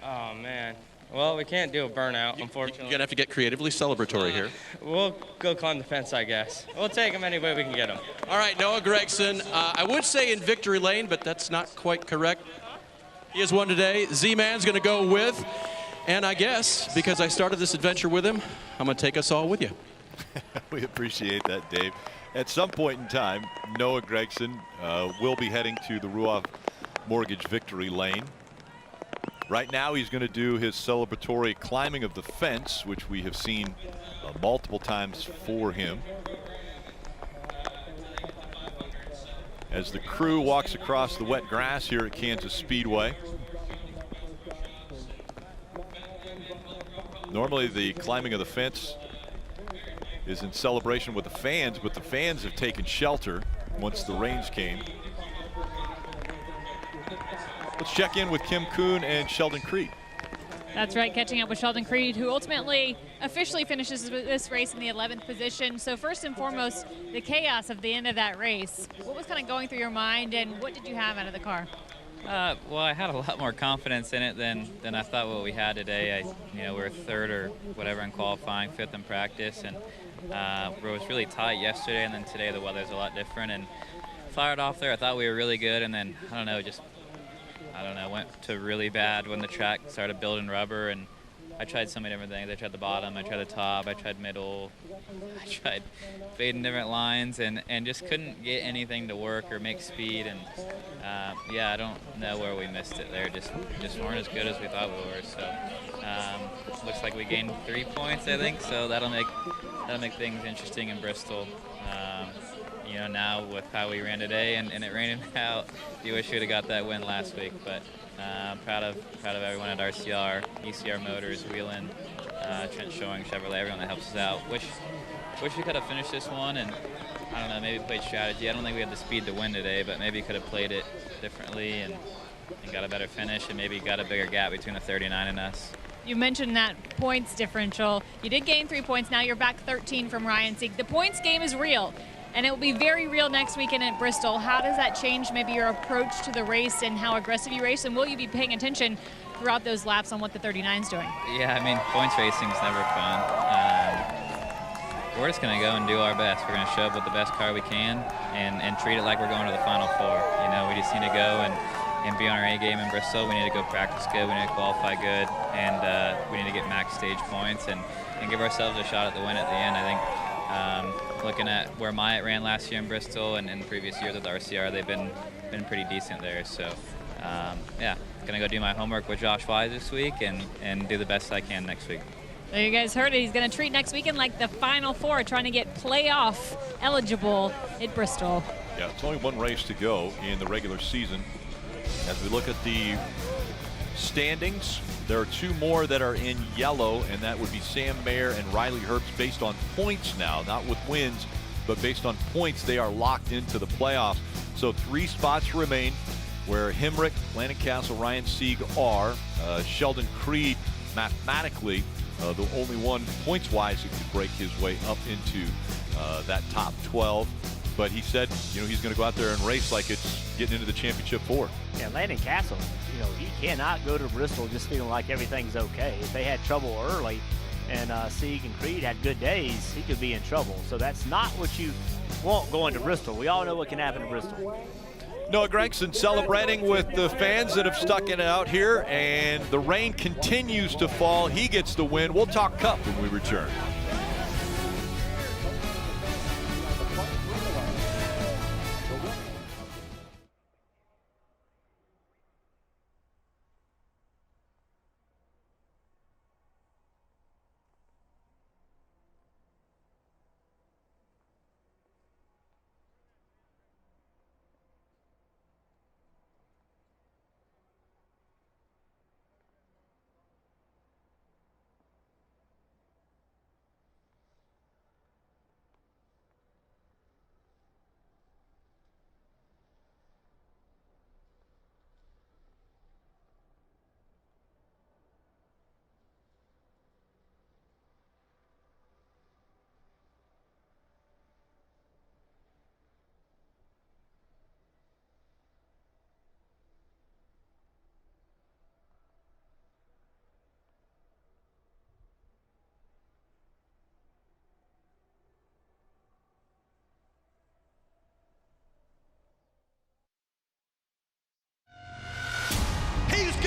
Oh man,
Well, we can't do a burnout, unfortunately.
You're going to have to get creatively celebratory here.
We'll go climb the fence, I guess. We'll take them any way we can get them.
All right, Noah Gragson, I would say in victory lane, but that's not quite correct. He has won today. Z-Man's going to go with, and I guess, because I started this adventure with him, I'm going to take us all with you.
We appreciate that, Dave. At some point in time, Noah Gragson will be heading to the Ruoff Mortgage victory lane. Right now, he's going to do his celebratory climbing of the fence, which we have seen multiple times for him. As the crew walks across the wet grass here at Kansas Speedway. Normally, the climbing of the fence is in celebration with the fans, but the fans have taken shelter once the rains came. Let's check in with Kim Kuhn and Sheldon Creed.
That's right, catching up with Sheldon Creed, who ultimately officially finishes this race in the 11th position. So first and foremost, the chaos of the end of that race. What was kind of going through your mind, and what did you have out of the car?
Well, I had a lot more confidence in it than I thought what we had today. We were third or whatever in qualifying, fifth in practice, and it was really tight yesterday, and then today the weather's a lot different. And fired off there, I thought we were really good, and then I don't know, went to really bad when the track started building rubber, and I tried so many different things. I tried the bottom, I tried the top, I tried middle, I tried fading different lines, and just couldn't get anything to work or make speed. And yeah, I don't know where we missed it there. Just weren't as good as we thought we were. So looks like we gained 3 points, I think. So that'll make things interesting in Bristol. Now with how we ran today and it raining out, you wish we'd have got that win last week. But proud of everyone at RCR, ECR Motors, Wheeland, Trent Showing, Chevrolet, everyone that helps us out. Wish we could have finished this one, and I don't know, maybe played strategy. I don't think we had the speed to win today, but maybe could have played it differently and got a better finish, and maybe got a bigger gap between the 39 and us.
You mentioned that points differential. You did gain 3 points. Now you're back 13 from Ryan Sieg. The points game is real, and it will be very real next weekend at Bristol. How does that change maybe your approach to the race and how aggressive you race? And will you be paying attention throughout those laps on what the 39's doing?
Yeah, I mean, points racing is never fun. We're just going to go and do our best. We're going to show up with the best car we can and treat it like we're going to the Final Four. We just need to go and be on our A game in Bristol. We need to go practice good. We need to qualify good. And we need to get max stage points and give ourselves a shot at the win at the end. I think looking at where Myatt ran last year in Bristol and in previous years with RCR, they've been pretty decent there. So, yeah, going to go do my homework with Josh Wise this week and do the best I can next week.
So you guys heard it. He's going to treat next weekend like the Final Four, trying to get playoff eligible at Bristol.
Yeah, it's only one race to go in the regular season. As we look at the standings, there are 2 more that are in yellow, and that would be Sam Mayer and Riley Herbst based on points now, not with wins, but based on points. They are locked into the playoffs. So 3 spots remain where Hemrick, Landon Castle, Ryan Sieg are. Sheldon Creed, mathematically, the only one points-wise who could break his way up into that top 12. But he said, he's going to go out there and race like it's getting into the championship 4.
Yeah, Landon Castle, he cannot go to Bristol just feeling like everything's okay. If they had trouble early and Sieg and Creed had good days, he could be in trouble. So that's not what you want going to Bristol. We all know what can happen to Bristol.
Noah Gragson celebrating with the fans that have stuck it out here, and the rain continues to fall. He gets the win. We'll talk Cup when we return.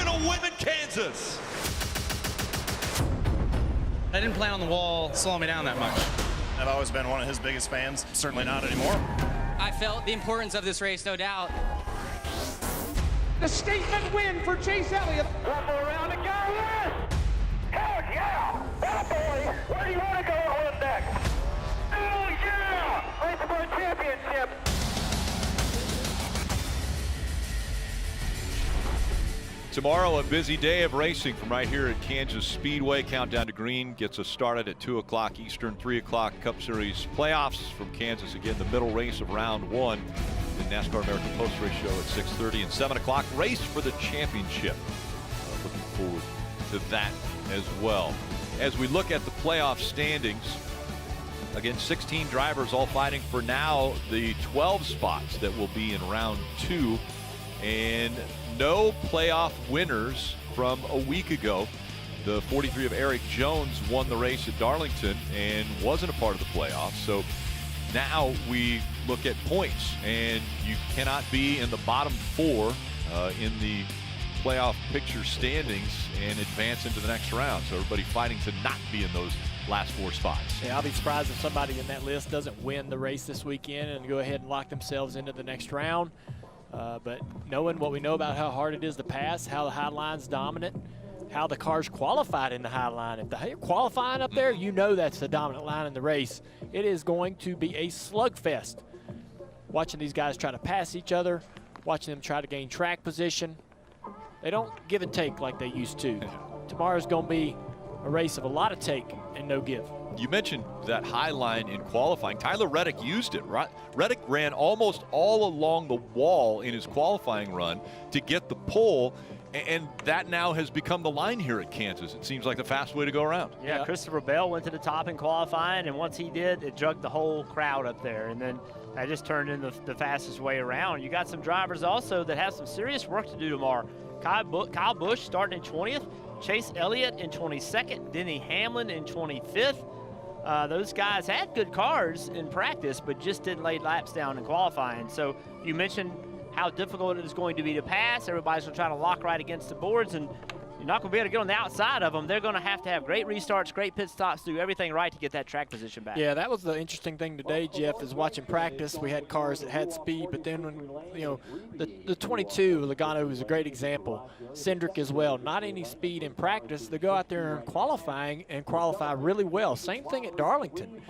going to win in Kansas.
I didn't plan on the wall slowing me down that much.
I've always been one of his biggest fans. Certainly not anymore.
I felt the importance of this race, no doubt.
The statement win for Chase Elliott. One more round to go. Yes! Heck yeah! That boy! Where do you want to go and win next? Oh yeah! Race for a championship.
Tomorrow, a busy day of racing from right here at Kansas Speedway. Countdown to Green gets us started at 2 o'clock Eastern, 3 o'clock Cup Series playoffs from Kansas. Again, the middle race of round 1. The NASCAR American Post Race Show at 6:30 and 7 o'clock. Race for the championship. Looking forward to that as well. As we look at the playoff standings, again, 16 drivers all fighting for now the 12 spots that will be in round 2. And no playoff winners from a week ago. The 43 of Eric Jones won the race at Darlington and wasn't a part of the playoffs. So now we look at points, and you cannot be in the bottom 4 in the playoff picture standings and advance into the next round. So everybody fighting to not be in those last 4 spots.
Yeah, I'll be surprised if somebody in that list doesn't win the race this weekend and go ahead and lock themselves into the next round. But knowing what we know about how hard it is to pass, how the high line's dominant, how the cars qualified in the high line. If they're qualifying up there, you know that's the dominant line in the race. It is going to be a slugfest. Watching these guys try to pass each other, watching them try to gain track position. They don't give and take like they used to. Tomorrow's going to be a race of a lot of take and no give.
You mentioned that high line in qualifying. Tyler Reddick used it, right? Reddick ran almost all along the wall in his qualifying run to get the pole, and that now has become the line here at Kansas. It seems like the fast way to go around.
Yeah, Christopher Bell went to the top in qualifying, and once he did, it drugged the whole crowd up there, and then that just turned into the fastest way around. You got some drivers also that have some serious work to do tomorrow. Kyle Busch starting in 20th, Chase Elliott in 22nd, Denny Hamlin in 25th. Those guys had good cars in practice, but just didn't lay laps down in qualifying. So you mentioned how difficult it is going to be to pass. Everybody's going to try to lock right against the boards, and you're not going to be able to get on the outside of them. They're going to have great restarts, great pit stops, do everything right to get that track position back.
Yeah, that was the interesting thing today, Jeff, is watching practice. We had cars that had speed, but then when, the 22, Logano was a great example. Cindric as well, not any speed in practice. They go out there in qualifying and qualify really well. Same thing at Darlington.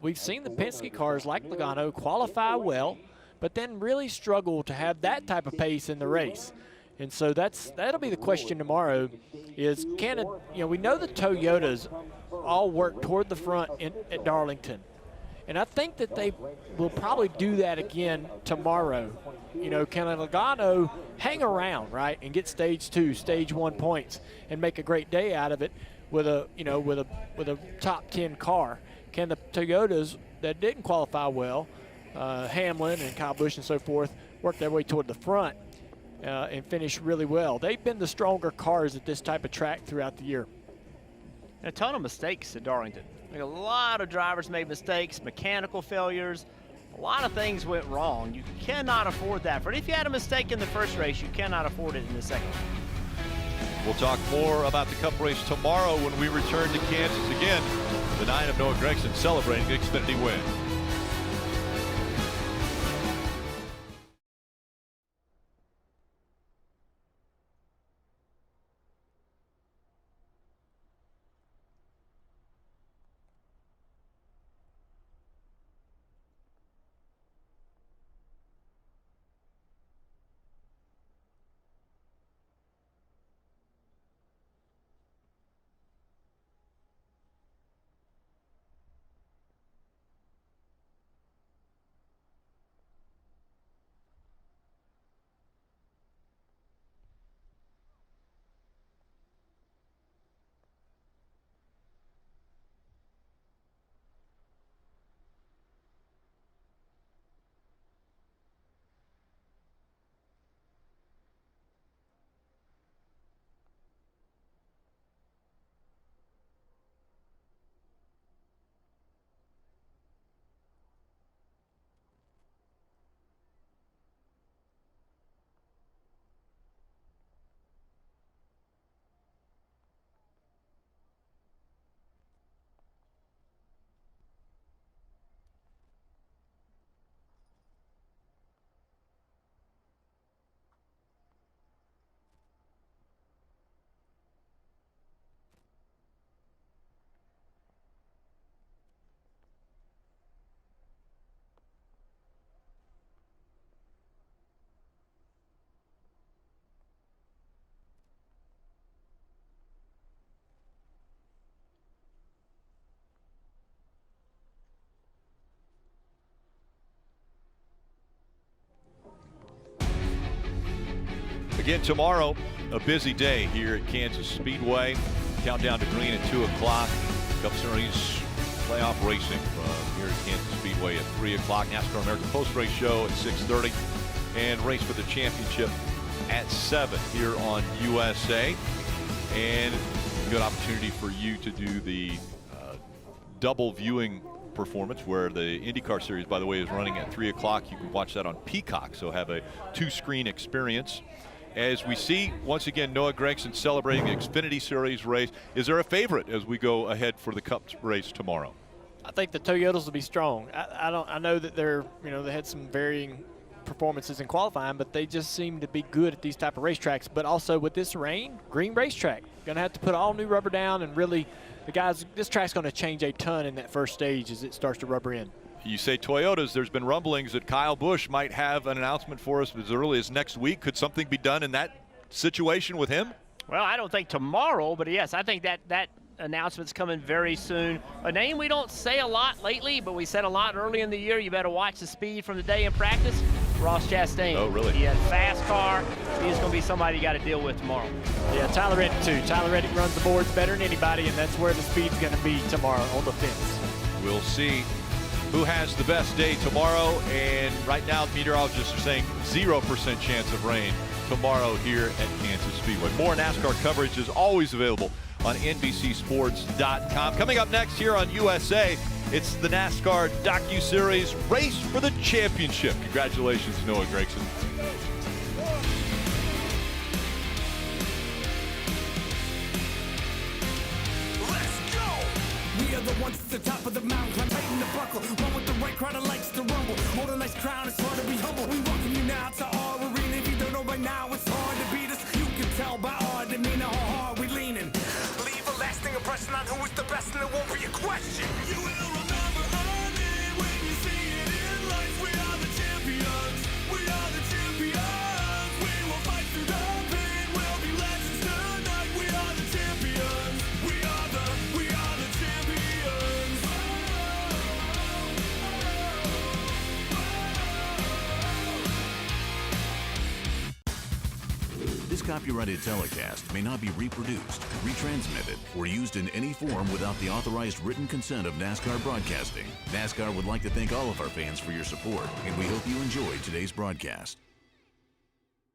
We've seen the Penske cars like Logano qualify well, but then really struggle to have that type of pace in the race. And so that'll be the question tomorrow is we know the Toyotas all work toward the front at Darlington. And I think that they will probably do that again tomorrow. Can Logano hang around, right, and get stage 2, stage 1 points and make a great day out of it with a top 10 car? Can the Toyotas that didn't qualify well, Hamlin and Kyle Busch and so forth, work their way toward the front and finish really well? They've been the stronger cars at this type of track throughout the year.
A ton of mistakes at Darlington. A lot of drivers made mistakes, mechanical failures. A lot of things went wrong. You cannot afford that. If you had a mistake in the first race, you cannot afford it in the second.
We'll talk more about the Cup race tomorrow when we return to Kansas again. The 9 of Noah Gragson celebrating the Xfinity win. Again, tomorrow, a busy day here at Kansas Speedway. Countdown to green at 2 o'clock. Cup Series playoff racing here at Kansas Speedway at 3 o'clock. NASCAR American Post-Race Show at 6:30. And race for the championship at 7 here on USA. And a good opportunity for you to do the double viewing performance, where the IndyCar Series, by the way, is running at 3 o'clock. You can watch that on Peacock, so have a 2-screen experience. As we see, once again, Noah Gragson celebrating the Xfinity Series race. Is there a favorite as we go ahead for the Cup race tomorrow?
I think the Toyotas will be strong. I know that they had some varying performances in qualifying, but they just seem to be good at these type of racetracks. But also with this rain, green racetrack, going to have to put all new rubber down, and really, this track's going to change a ton in that first stage as it starts to rubber in.
You say Toyotas, there's been rumblings that Kyle Busch might have an announcement for us as early as next week. Could something be done in that situation with him?
Well, I don't think tomorrow, but yes, I think that announcement's coming very soon. A name we don't say a lot lately, but we said a lot early in the year. You better watch the speed from the day in practice. Ross Chastain.
Oh, really?
He has a fast car. He's going to be somebody you got to deal with tomorrow.
Yeah, Tyler Reddick too. Tyler Reddick runs the boards better than anybody, and that's where the speed's going to be tomorrow on the fence.
We'll see who has the best day tomorrow, and right now meteorologists are saying 0% chance of rain tomorrow here at Kansas Speedway. More NASCAR coverage is always available on NBCSports.com. Coming up next here on USA, it's the NASCAR docu-series Race for the Championship. Congratulations, Noah Gragson.
We are the ones at the top of the mountain, climb tight in the buckle. One with the right crowd that likes to rumble. Hold a nice crown, it's hard to be humble. We welcome you now to our arena. If you don't know by now, it's hard to beat us. You can tell by our demeanor how hard we leaning. Leave a lasting impression on who is the best, and it won't be a question. You will remember our name when you see it in lights. We are the champions. We are the champions. We will fight through the pain. We'll be legends tonight. We are the champions. We are the champions.
This copyrighted telecast may not be reproduced, retransmitted, or used in any form without the authorized written consent of NASCAR Broadcasting. NASCAR would like to thank all of our fans for your support, and we hope you enjoyed today's broadcast.